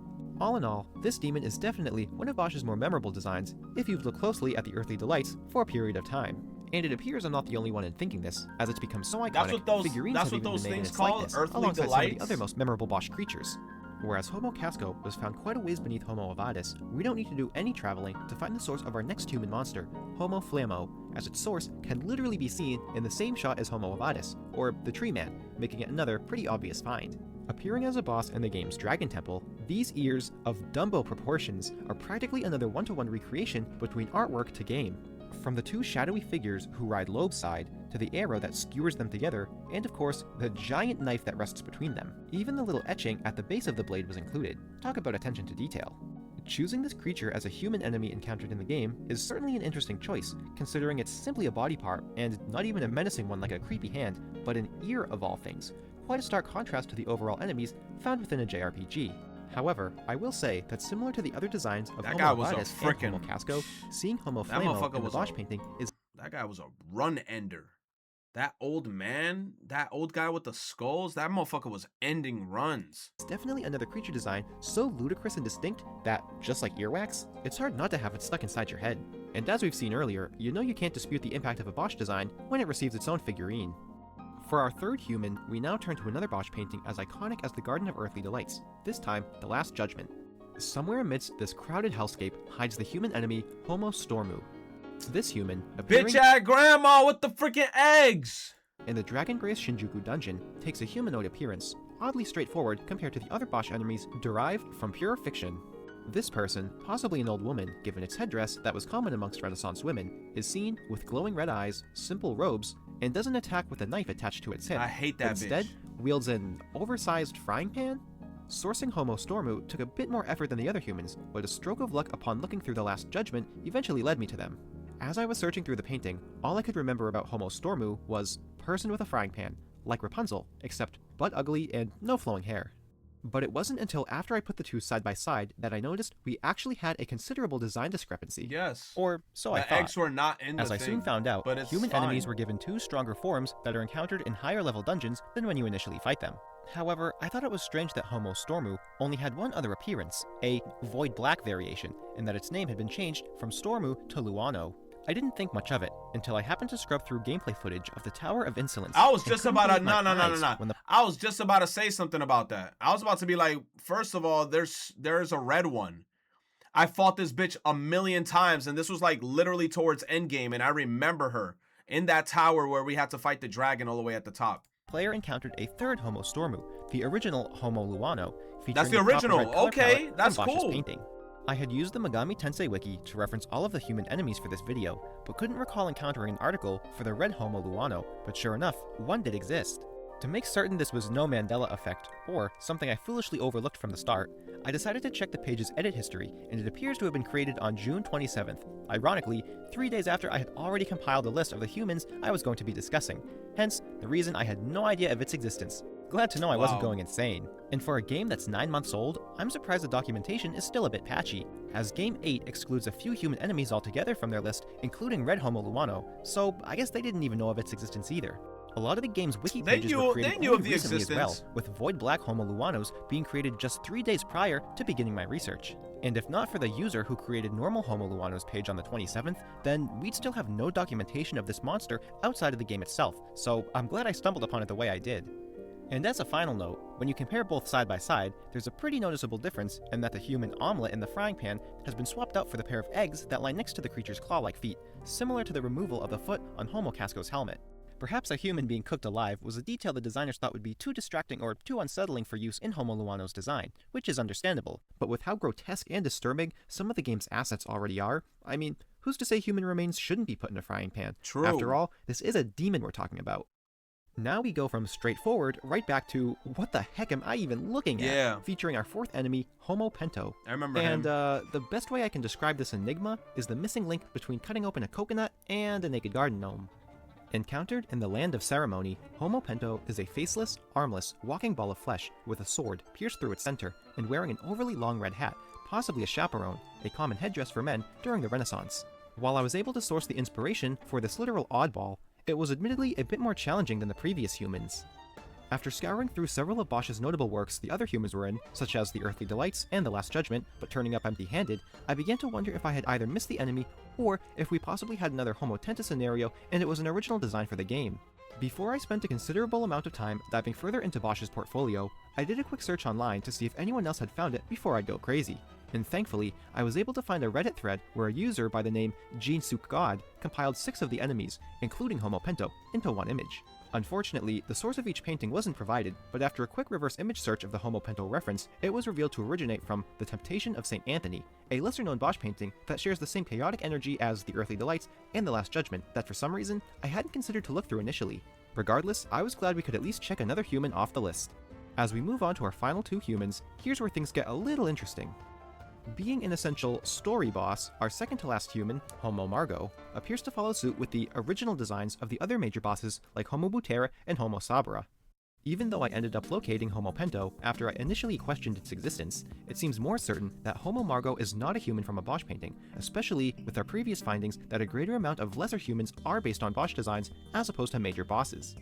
All in all, this demon is definitely one of Bosch's more memorable designs if you've looked closely at the Earthly Delights for a period of time. And it appears I'm not the only one in thinking this, as it's become so iconic, figurines have even been made in its likeness, alongside some of the other most memorable Bosch creatures. Whereas Homo Casco was found quite a ways beneath Homo Evadis, we don't need to do any traveling to find the source of our next human monster, Homo Flammo, as its source can literally be seen in the same shot as Homo Evadis, or the Tree Man, making it another pretty obvious find. Appearing as a boss in the game's Dragon Temple, these ears of Dumbo proportions are practically another one-to-one recreation between artwork to game. From the two shadowy figures who ride Loeb's side, to the arrow that skewers them together, and of course, the giant knife that rests between them. Even the little etching at the base of the blade was included. Talk about attention to detail. Choosing this creature as a human enemy encountered in the game is certainly an interesting choice, considering it's simply a body part, and not even a menacing one like a creepy hand, but an ear of all things. Quite a stark contrast to the overall enemies found within a JRPG. However, I will say that similar to the other designs of Homo Evadis and Homo Casco, seeing Homo Flammo in the Bosch painting is... That guy was a run ender. That old man, that old guy with the skulls, that motherfucker was ending runs. It's definitely another creature design so ludicrous and distinct that, just like earwax, it's hard not to have it stuck inside your head. And as we've seen earlier, you know you can't dispute the impact of a Bosch design when it receives its own figurine. For our third human, we now turn to another Bosch painting as iconic as the Garden of Earthly Delights, this time, the Last Judgment. Somewhere amidst this crowded hellscape hides the human enemy, Homo Stormu. This human, bitch-ass grandma with the freaking eggs! In the Dragon Grace Shinjuku dungeon, takes a humanoid appearance, oddly straightforward compared to the other Bosch enemies derived from pure fiction. This person, possibly an old woman given its headdress that was common amongst Renaissance women, is seen with glowing red eyes, simple robes, and doesn't attack with a knife attached to its hip. I hate that Instead, wields an oversized frying pan? Sourcing Homo Stormu took a bit more effort than the other humans, but a stroke of luck upon looking through the Last Judgment eventually led me to them. As I was searching through the painting, all I could remember about Homo Stormu was person with a frying pan, like Rapunzel, except butt ugly and no flowing hair. But it wasn't until after I put the two side by side that I noticed we actually had a considerable design discrepancy. Yes. Or so I thought. The eggs were not in the As I soon found out, but it's human fine. enemies were given two stronger forms that are encountered in higher level dungeons than when you initially fight them. However, I thought it was strange that Homo Stormu only had one other appearance, a Void Black variation, and that its name had been changed from Stormu to Luano. I didn't think much of it until I happened to scrub through gameplay footage of the Tower of Insolence. I was just about to no. I was just about to say something about that. I was about to be like, first of all, there's a red one. I fought this bitch a million times, and this was like literally towards endgame, and I remember her in that tower where we had to fight the dragon all the way at the top. Player encountered a third Homo Stormu, the original Homo Luano, featuring That's the original. Okay, that's cool. Painting. I had used the Megami Tensei wiki to reference all of the human enemies for this video, but couldn't recall encountering an article for the red Homo Luano, but sure enough, one did exist. To make certain this was no Mandela effect, or something I foolishly overlooked from the start, I decided to check the page's edit history, and it appears to have been created on June 27th, ironically, 3 days after I had already compiled a list of the humans I was going to be discussing, hence the reason I had no idea of its existence. Glad to know I wasn't going insane. And for a game that's 9 months old, I'm surprised the documentation is still a bit patchy, as Game 8 excludes a few human enemies altogether from their list, including red Homo Luano, so I guess they didn't even know of its existence either. A lot of the game's wiki pages were created only recently as well, with Void Black Homo Luanos being created just 3 days prior to beginning my research. And if not for the user who created normal Homo Luanos page on the 27th, then we'd still have no documentation of this monster outside of the game itself, so I'm glad I stumbled upon it the way I did. And as a final note, when you compare both side by side, there's a pretty noticeable difference in that the human omelet in the frying pan has been swapped out for the pair of eggs that lie next to the creature's claw-like feet, similar to the removal of the foot on Homo Casco's helmet. Perhaps a human being cooked alive was a detail the designers thought would be too distracting or too unsettling for use in Homo Luano's design, which is understandable, but with how grotesque and disturbing some of the game's assets already are, I mean, who's to say human remains shouldn't be put in a frying pan? True. After all, this is a demon we're talking about. Now we go from straightforward right back to what the heck am I even looking at? Yeah. Featuring our fourth enemy, Homo Pento. I remember and, him. The best way I can describe this enigma is the missing link between cutting open a coconut and a naked garden gnome. Encountered in the land of ceremony, Homo Pento is a faceless, armless, walking ball of flesh with a sword pierced through its center and wearing an overly long red hat, possibly a chaperone, a common headdress for men during the Renaissance. While I was able to source the inspiration for this literal oddball, it was admittedly a bit more challenging than the previous humans. After scouring through several of Bosch's notable works the other humans were in, such as The Earthly Delights and The Last Judgment, but turning up empty-handed, I began to wonder if I had either missed the enemy, or if we possibly had another Homo Tenta scenario and it was an original design for the game. Before I spent a considerable amount of time diving further into Bosch's portfolio, I did a quick search online to see if anyone else had found it before I'd go crazy. And thankfully, I was able to find a Reddit thread where a user by the name Jinsuk God compiled 6 of the enemies, including Homo Pento, into one image. Unfortunately, the source of each painting wasn't provided, but after a quick reverse image search of the Homo Pento reference, it was revealed to originate from The Temptation of St. Anthony, a lesser-known Bosch painting that shares the same chaotic energy as The Earthly Delights and The Last Judgment that for some reason, I hadn't considered to look through initially. Regardless, I was glad we could at least check another human off the list. As we move on to our final 2 humans, here's where things get a little interesting. Being an essential story boss, our second to last human, Homo Margo, appears to follow suit with the original designs of the other major bosses like Homo Butera and Homo Sabra. Even though I ended up locating Homo Pento after I initially questioned its existence, it seems more certain that Homo Margo is not a human from a Bosch painting, especially with our previous findings that a greater amount of lesser humans are based on Bosch designs as opposed to major bosses.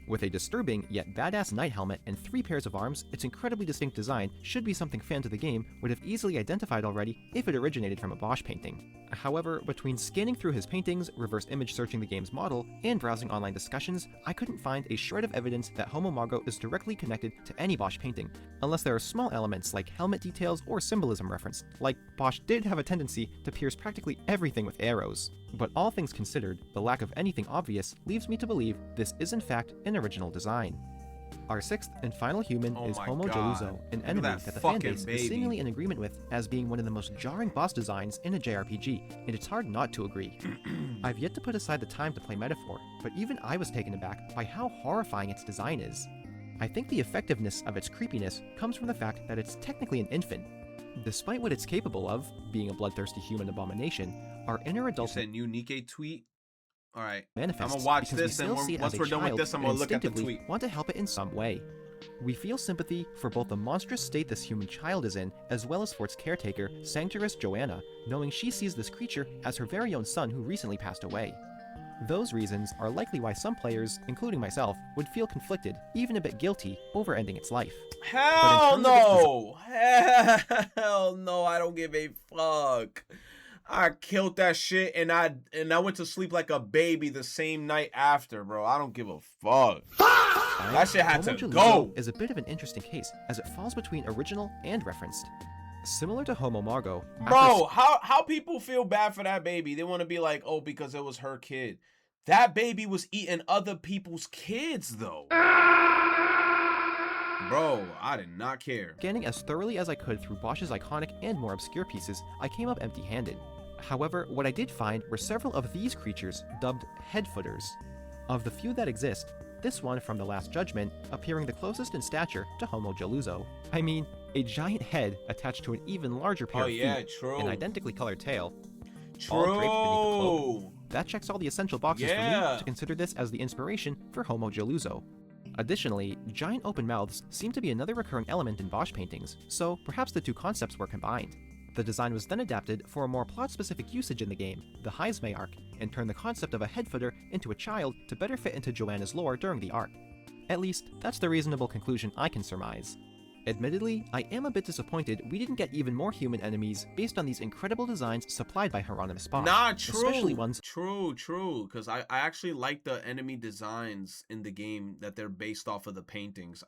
With a disturbing yet badass knight helmet and 3 pairs of arms, its incredibly distinct design should be something fans of the game would have easily identified already if it originated from a Bosch painting. However, between scanning through his paintings, reverse image searching the game's model, and browsing online discussions, I couldn't find a shred of evidence that Homo Margo is directly connected to any Bosch painting, unless there are small elements like helmet details or symbolism referenced, like Bosch did have a tendency to pierce practically everything with arrows. But all things considered, the lack of anything obvious leaves me to believe this is in fact an original design. Our 6th and final human is Homo Jaluzo, an enemy that the fanbase is seemingly in agreement with as being one of the most jarring boss designs in a JRPG, and it's hard not to agree. I've yet to put aside the time to play Metaphor, but even I was taken aback by how horrifying its design is. I think the effectiveness of its creepiness comes from the fact that it's technically an infant. Despite what it's capable of, being a bloodthirsty human abomination, our inner adult new Nikkei tweet. All right, manifests I'm gonna watch because this, we and still see it once as a we're done with child this, I'm and gonna look at the instinctively tweet. want to help it in some way. We feel sympathy for both the monstrous state this human child is in, as well as for its caretaker, Sanctorus Joanna, knowing she sees this creature as her very own son who recently passed away. Those reasons are likely why some players, including myself, would feel conflicted, even a bit guilty, over ending its life. Hell no! Hell no! I don't give a fuck. I killed that shit and I went to sleep like a baby the same night after, bro. I don't give a fuck. That shit had Homo to Jaluzo go. is a bit of an interesting case, as it falls between original and referenced. Similar to Homo Margo, Bro, how people feel bad for that baby? They want to be like, oh, because it was her kid. That baby was eating other people's kids, though. Bro, I did not care. Scanning as thoroughly as I could through Bosch's iconic and more obscure pieces, I came up empty-handed. However, what I did find were several of these creatures, dubbed headfooters. Of the few that exist, this one from The Last Judgment appearing the closest in stature to Homo Jaluzo. I mean, a giant head attached to an even larger pair of feet, an identically colored tail, all draped beneath the cloak. That checks all the essential boxes for me to consider this as the inspiration for Homo Jaluzo. Additionally, giant open mouths seem to be another recurring element in Bosch paintings, so perhaps the 2 concepts were combined. The design was then adapted for a more plot-specific usage in the game, the Heismay arc, and turned the concept of a headfooter into a child to better fit into Joanna's lore during the arc. At least, that's the reasonable conclusion I can surmise. Admittedly, I am a bit disappointed we didn't get even more human enemies based on these incredible designs supplied by Hieronymus Bosch. Nah, true. Especially ones True. Because I actually like the enemy designs in the game that they're based off of the paintings.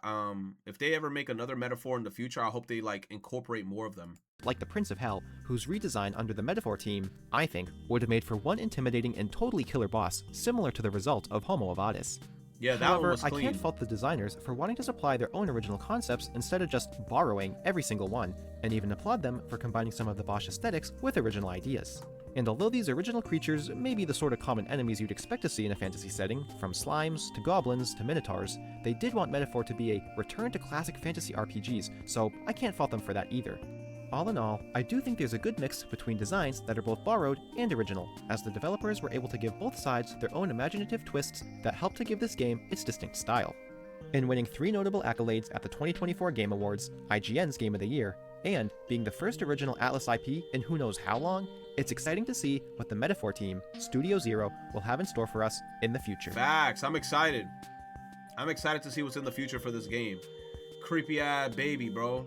If they ever make another Metaphor in the future, I hope they like incorporate more of them. like the Prince of Hell, whose redesign under the Metaphor team, I think, would have made for one intimidating and totally killer boss, similar to the result of Homo Avadis. Yeah, that However, one was I clean. can't fault the designers for wanting to supply their own original concepts instead of just borrowing every single one, and even applaud them for combining some of the Bosch aesthetics with original ideas. And although these original creatures may be the sort of common enemies you'd expect to see in a fantasy setting, from slimes to goblins to minotaurs, they did want Metaphor to be a return to classic fantasy RPGs, so I can't fault them for that either. All in all, I do think there's a good mix between designs that are both borrowed and original, as the developers were able to give both sides their own imaginative twists that helped to give this game its distinct style. In winning 3 notable accolades at the 2024 Game Awards, IGN's Game of the Year, and being the first original Atlas IP in who knows how long, it's exciting to see what the Metaphor team, Studio Zero, will have in store for us in the future. Facts, I'm excited. I'm excited to see what's in the future for this game. Creepy ass baby, bro.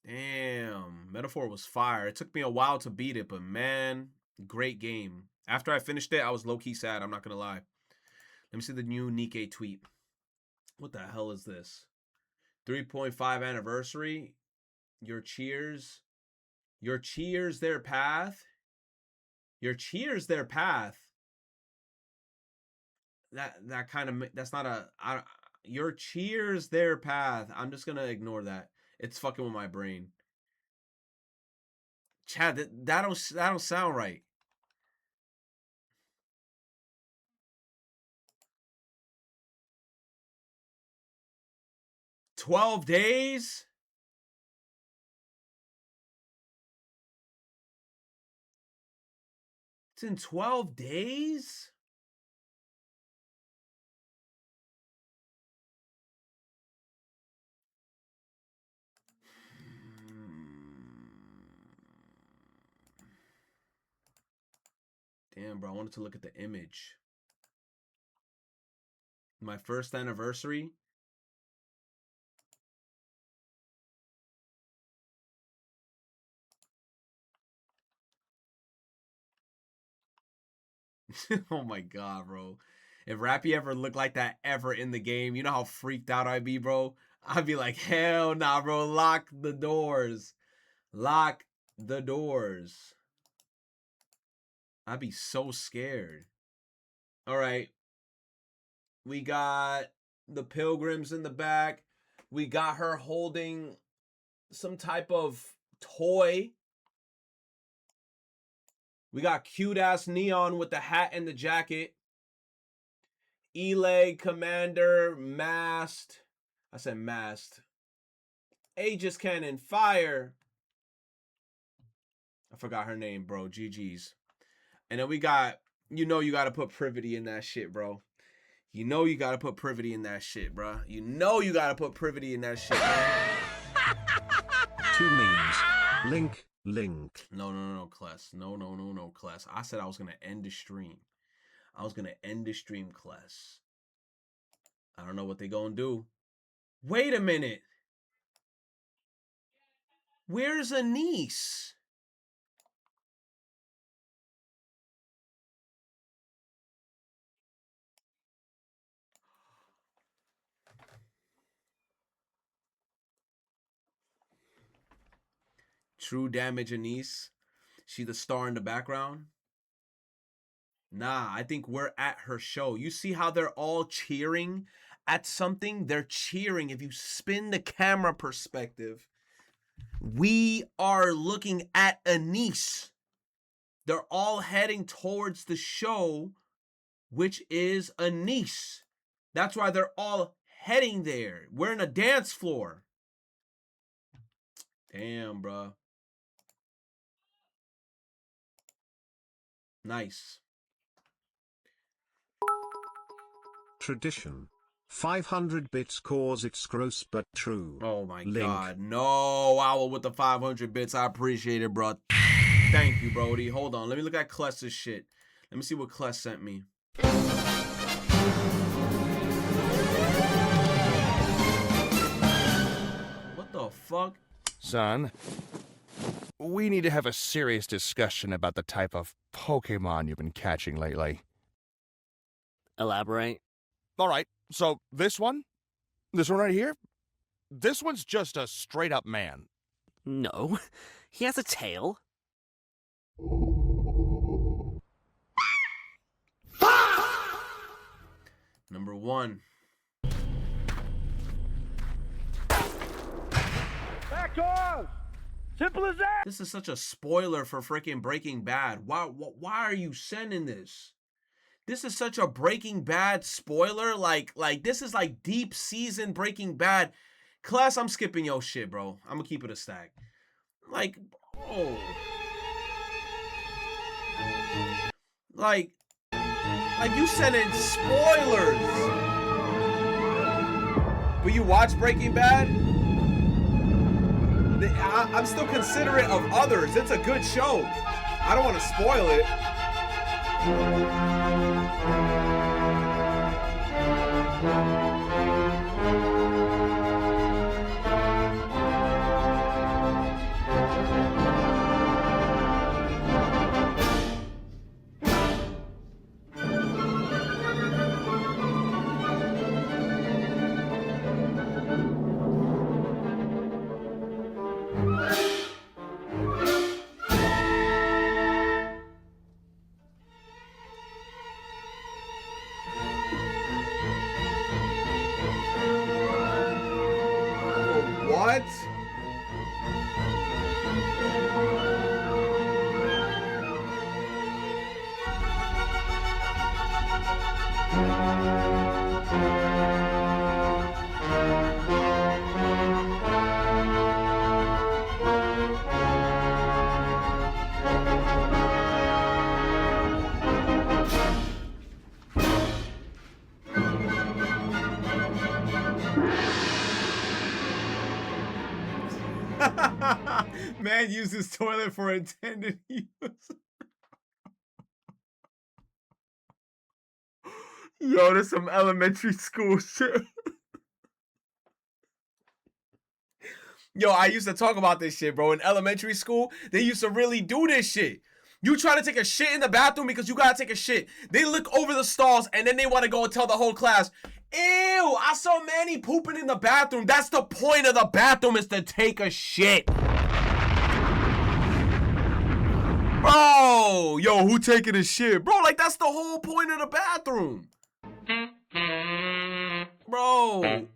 Damn, Metaphor was fire. It took me a while to beat it, but man, great game. After I finished it, I was low-key sad, I'm not gonna lie. Let me see the new Nikkei tweet. What the hell is this? 3.5 anniversary. Your cheers. Your cheers their path. Your cheers their path. That kind of, that's not a, your cheers their path. I'm just gonna ignore that. It's fucking with my brain. Chad, that don't sound right. $12 days? It's in 12 days? Damn, bro, I wanted to look at the image. My first anniversary. Oh my god, bro. If Rappy ever looked like that ever in the game, you know how freaked out I'd be, bro? I'd be like, hell nah, bro. Lock the doors. Lock the doors. I'd be so scared. All right. We got the pilgrims in the back. We got her holding some type of toy. We got cute-ass Neon with the hat and the jacket. E-Leg, Commander, Mast. I said Mast. Aegis Cannon, Fire. I forgot her name, bro. GG's. And then we got, you know you got to put Privity in that shit, bro. You know you got to put Privity in that shit, bro. You know you got to put Privity in that shit, man. 2 memes. Link. No, Kless. No, Kless. I said I was going to end the stream. I was going to end the stream, Kless. I don't know what they going to do. Wait a minute. Where's Anise? True Damage Anise. She the star in the background? Nah, I think we're at her show. You see how they're all cheering at something? They're cheering. If you spin the camera perspective, we are looking at Anise. They're all heading towards the show, which is Anise. That's why they're all heading there. We're in a dance floor. Damn, bro. Nice. Tradition. 500 bits cause it's gross but true. Oh my god. No, Owl with the 500 bits. I appreciate it, bro. Thank you, Brody. Hold on. Let me look at Kless's shit. Let me see what Kless sent me. What the fuck? Son, we need to have a serious discussion about the type of Pokemon you've been catching lately. Elaborate. All right, so this one right here, this one's just a straight-up man. No, he has a tail. Number 1. Back off! Simple as that! This is such a spoiler for freaking Breaking Bad. Why are you sending this? This is such a Breaking Bad spoiler. Like this is like deep season Breaking Bad. Class, I'm skipping your shit, bro. I'm gonna keep it a stack. Like, oh. Like you sending spoilers. But you watch Breaking Bad? I'm still considerate of others. It's a good show. I don't want to spoil it. What? Man uses toilet for intended use. Yo, this some elementary school shit. Yo, I used to talk about this shit, bro. In elementary school, they used to really do this shit. You try to take a shit in the bathroom because you gotta take a shit. They look over the stalls and then they want to go and tell the whole class, ew, I saw Manny pooping in the bathroom. That's the point of the bathroom, is to take a shit. Bro, yo, who taking a shit? Bro, like, that's the whole point of the bathroom. Bro,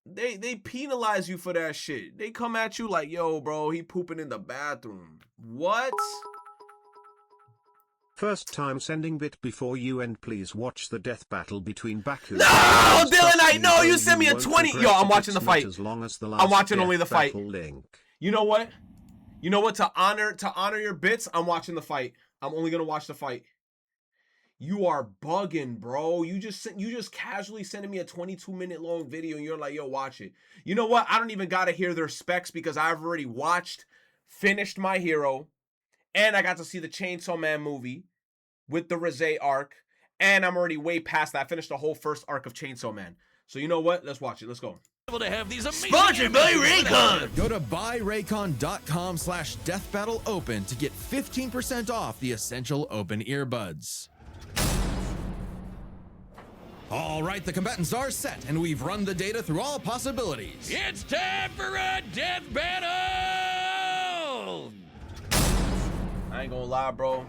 they penalize you for that shit. They come at you like, yo, bro, he pooping in the bathroom. What? First time sending bit before you end. Please watch the death battle between Baku. No, Dylan, I know you sent me a 20. Yo, I'm watching the fight. I'm watching only the fight. You know what? You know what? To honor your bits, I'm watching the fight. I'm only gonna watch the fight. You are bugging, bro. You just casually sending me a 22-minute long video and you're like, yo, watch it. You know what? I don't even gotta hear their specs because I've already finished My Hero, and I got to see the Chainsaw Man movie with the Rizé arc, and I'm already way past that. I finished the whole first arc of Chainsaw Man. So you know what? Let's watch it. Let's go. Able to have these amazing Sponsored by animations Raycon. Go to buyraycon.com/deathbattleopen to get 15% off the Essential Open Earbuds. All right, the combatants are set, and we've run the data through all possibilities. It's time for a death battle! I ain't gonna lie, bro.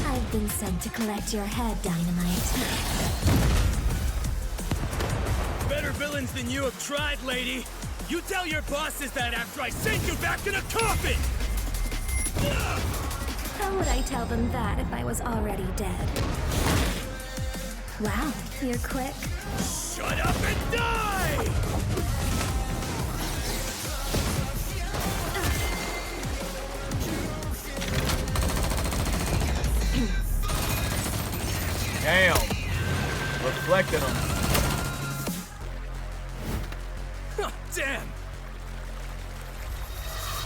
I've been sent to collect your head, Dynamite. Better villains than you have tried, lady. You tell your bosses that after I send you back in a coffin! How would I tell them that if I was already dead? Wow, you're quick. Shut up and die! Damn. Reflected him. Oh, damn!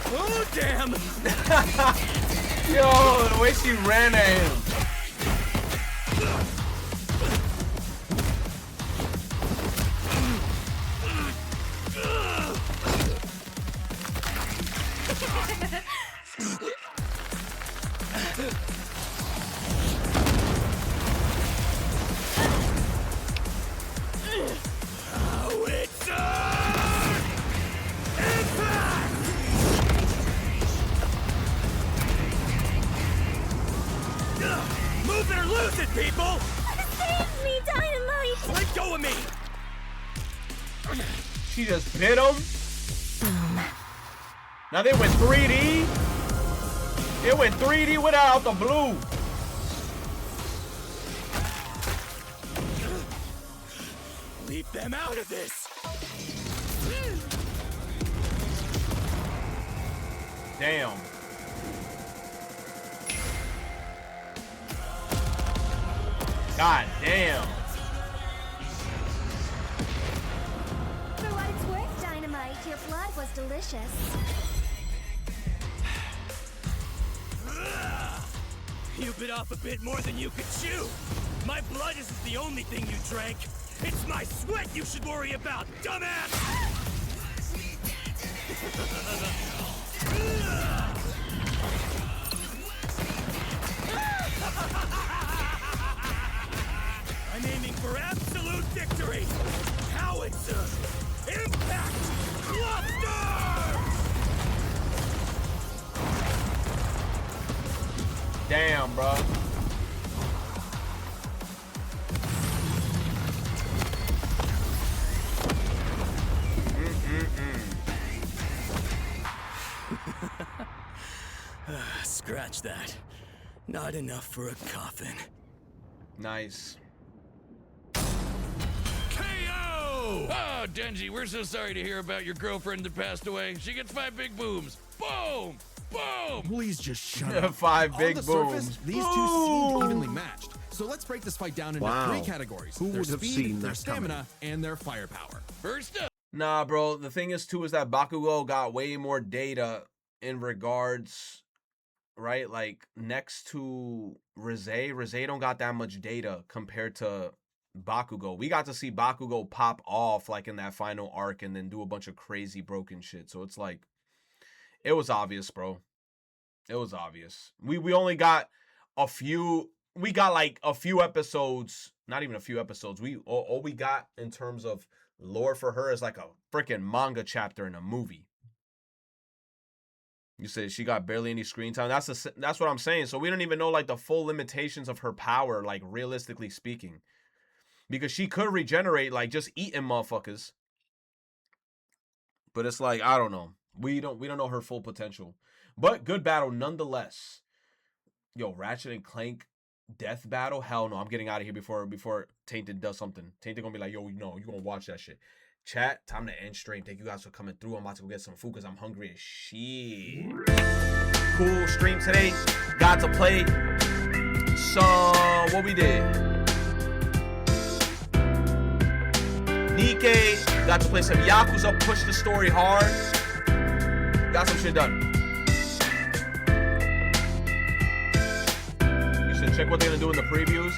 Oh, damn! Yo, the way she ran at him. Move it or lose it, people! Save me, Dynamite! Let go of me! She just bit him. Boom. Now they went 3D. It went 3D without the blue. Leave them out of this! Damn. God damn. For what it's worth, Dynamite, your blood was delicious. You bit off a bit more than you could chew! My blood isn't the only thing you drank! It's my sweat you should worry about, dumbass! I'm aiming for absolute victory! Howitzer! Impact! Cluster! Damn, bro. Scratch that. Not enough for a coffin. Nice. KO! Oh, Denji, we're so sorry to hear about your girlfriend that passed away. She gets 5 big booms. Boom! Boom! Please just shut up. 5 big On the booms. surface, these two seem evenly matched. So let's break this fight down into Wow. 3 categories. Who their would have speed, seen their that coming? stamina, and their firepower. First up. Nah, bro. The thing is, too, is that Bakugo got way more data in regards, right? Like, next to Rizé don't got that much data compared to Bakugo. We got to see Bakugo pop off, like, in that final arc and then do a bunch of crazy broken shit. So it's like, it was obvious, bro. It was obvious. We only got a few... We got, like, a few episodes. Not even a few episodes. All we got in terms of lore for her is like a freaking manga chapter in a movie. You said she got barely any screen time. That's what I'm saying. So we don't even know like the full limitations of her power, like realistically speaking, because she could regenerate like just eating motherfuckers. But it's like I don't know. We don't know her full potential. But good battle nonetheless. Yo, Ratchet and Clank death battle? Hell no. I'm getting out of here before Tainted does something. Tainted gonna be like, yo, no, you gonna watch that shit. Chat, time to end stream. Thank you guys for coming through. I'm about to go get some food because I'm hungry as shit. Cool stream today. Got to play some... What we did? Nikke. Got to play some Yakuza. Push the story hard. Got some shit done. You should check what they're going to do in the previews.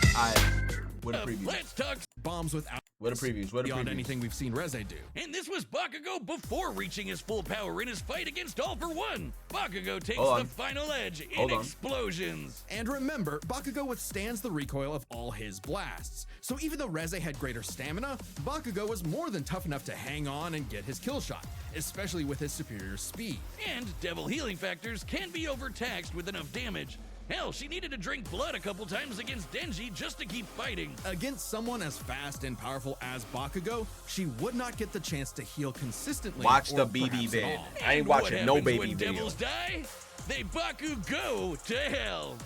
What are the previews? Let's talk bombs without... What are previews? Beyond anything we've seen Rizé do. And this was Bakugo before reaching his full power in his fight against All For One. Bakugo takes Hold the on. final edge in Hold on. explosions. And remember, Bakugo withstands the recoil of all his blasts. So even though Rizé had greater stamina, Bakugo was more than tough enough to hang on and get his kill shot, especially with his superior speed. And devil healing factors can be overtaxed with enough damage. Hell, she needed to drink blood a couple times against Denji just to keep fighting. Against someone as fast and powerful as Bakugo, she would not get the chance to heal consistently. Watch or the BB perhaps at vid. all. I ain't And watching what no happens baby when video. devils die? They Bakugo to hell.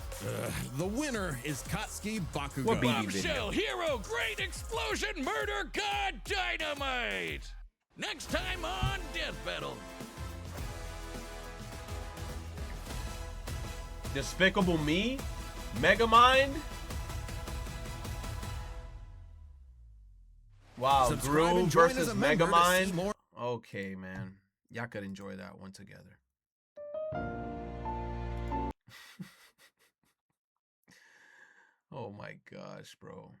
The winner is Katsuki Bakugo. What BB video? Bombshell, hero, great explosion, murder, god, dynamite. Next time on Death Battle. Despicable Me? Megamind? Wow, Subscribe Groove and join versus as a member to see Megamind? more. Okay, man. Y'all could enjoy that one together. Oh my gosh, bro.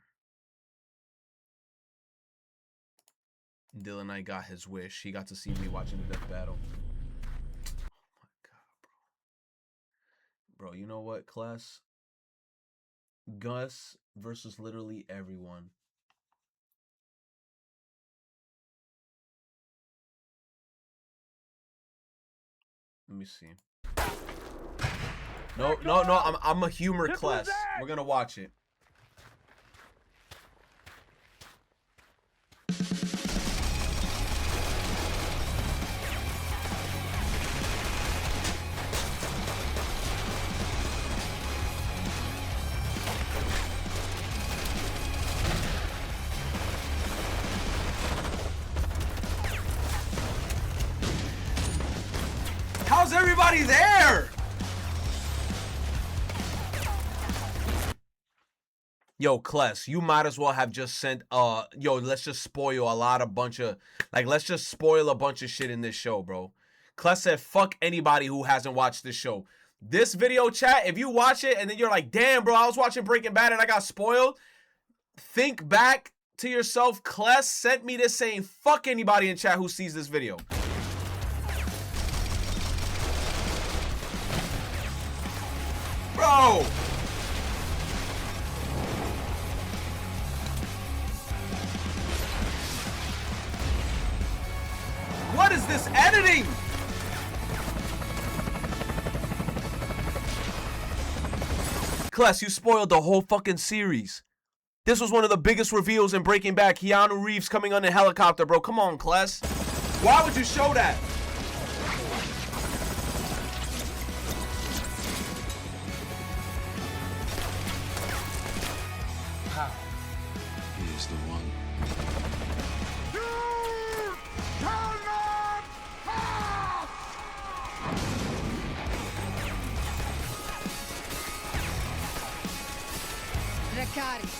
Dylan Knight got his wish. He got to see me watching the death battle. Oh my god, bro. Bro, you know what, class? Gus versus literally everyone. Let me see. No, I'm a humor class. We're gonna watch it. How's everybody there? Yo, Kless, you might as well have just sent, yo, let's just spoil let's just spoil a bunch of shit in this show, bro. Kless said, fuck anybody who hasn't watched this show. This video, chat, if you watch it and then you're like, damn, bro, I was watching Breaking Bad and I got spoiled, think back to yourself. Kless sent me this saying, fuck anybody in chat who sees this video. Bro! What is this editing? Kless, you spoiled the whole fucking series. This was one of the biggest reveals in Breaking Bad. Keanu Reeves coming on a helicopter, bro. Come on, Kless. Why would you show that? He is the one. Dracarys.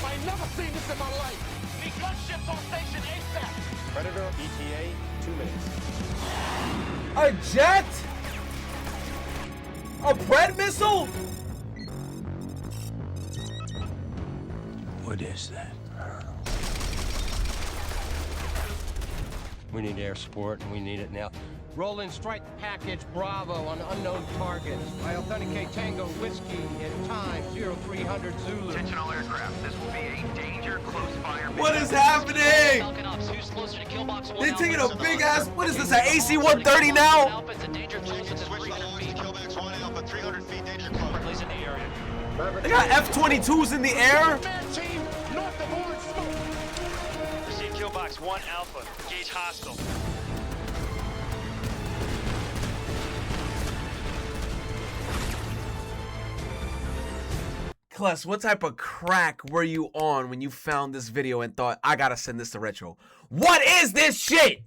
I've never seen this in my life. Need gunships on station ASAP. Predator ETA 2 minutes. A jet? A Pred missile? What is that? We need air support, and we need it now. Roll in strike package Bravo on unknown target. I authenticate Tango Whiskey in time 0300 Zulu. Attention all aircraft. This will be a danger close fire. What is happening? They're taking a big ass. What is this? An AC-130 now? They got F-22s in the air. Receive kill box 1 Alpha. Gauge hostile. Kless, what type of crack were you on when you found this video and thought, I gotta send this to Retro? What is this shit?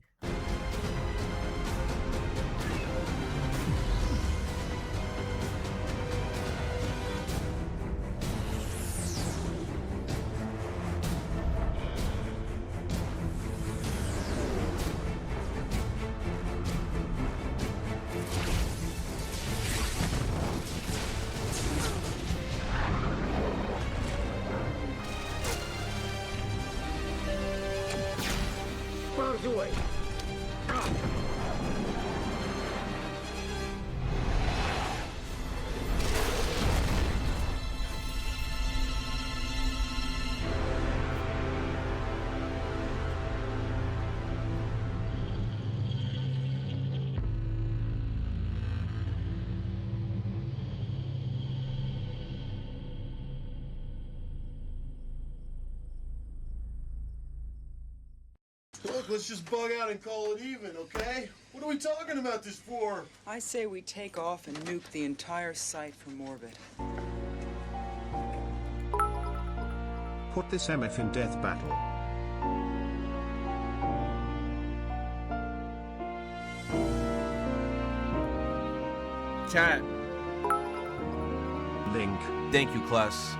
Bombs away. Look, let's just bug out and call it even, okay? What are we talking about this for? I say we take off and nuke the entire site from orbit. Put this MF in death battle. Chat. Link. Thank you, Kless.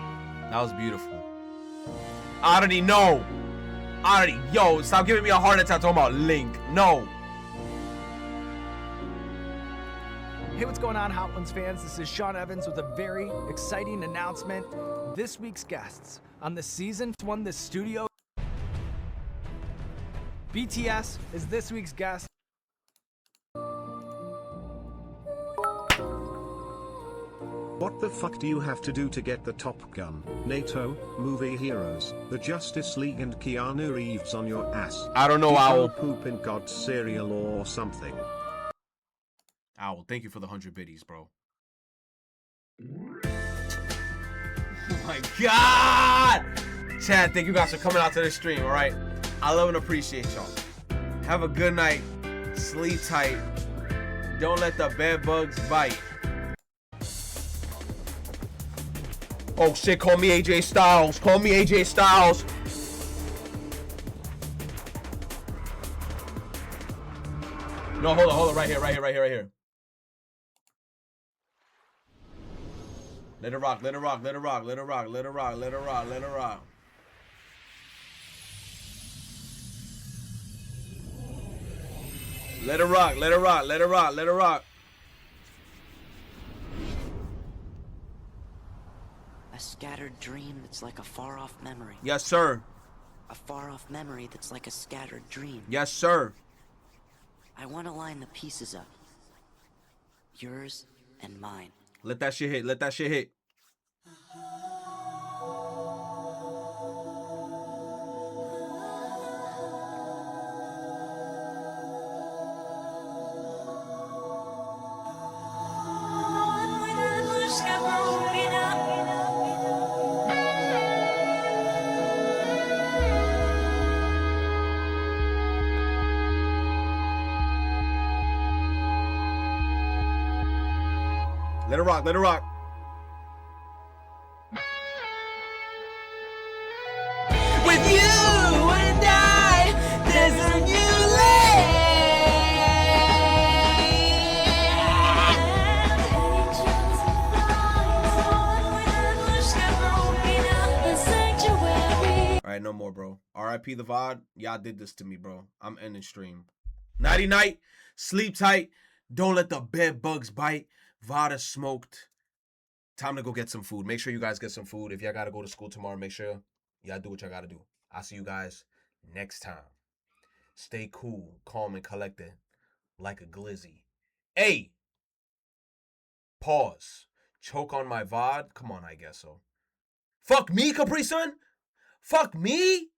That was beautiful. I already know. Yo, stop giving me a heart attack talking about Link. No. Hey, what's going on, Hot Ones fans? This is Sean Evans with a very exciting announcement. This week's guests on the Season 1 The Studio. BTS is this week's guest. What the fuck do you have to do to get the Top Gun, NATO, movie heroes, the Justice League and Keanu Reeves on your ass? I don't know, You Owl. go poop in God's cereal or something. Owl, thank you for the 100 biddies, bro. Oh my God! Chad, thank you guys for coming out to the stream, all right? I love and appreciate y'all. Have a good night. Sleep tight. Don't let the bed bugs bite. Oh shit, call me AJ Styles. Call me AJ Styles. No, hold on. Right here. Let it rock. Let it rock. Let it rock. Let it rock. Let it rock. Let it rock. Let it rock. Let it rock. Let it rock. Let it rock. Let it rock. A scattered dream that's like a far-off memory. Yes, sir. A far-off memory that's like a scattered dream. Yes, sir. I want to line the pieces up. Yours and mine. Let that shit hit. Let that shit hit. Let it rock. Let it rock. With you and I, there's a new lane. All right, no more, bro. R.I.P. the VOD. Y'all did this to me, bro. I'm ending stream. Nighty night. Sleep tight. Don't let the bed bugs bite. VOD is smoked. Time to go get some food. Make sure you guys get some food. If y'all got to go to school tomorrow, make sure y'all do what y'all got to do. I'll see you guys next time. Stay cool, calm, and collected like a glizzy. Hey! Pause. Choke on my VOD? Come on, I guess so. Fuck me, Capri Sun? Fuck me?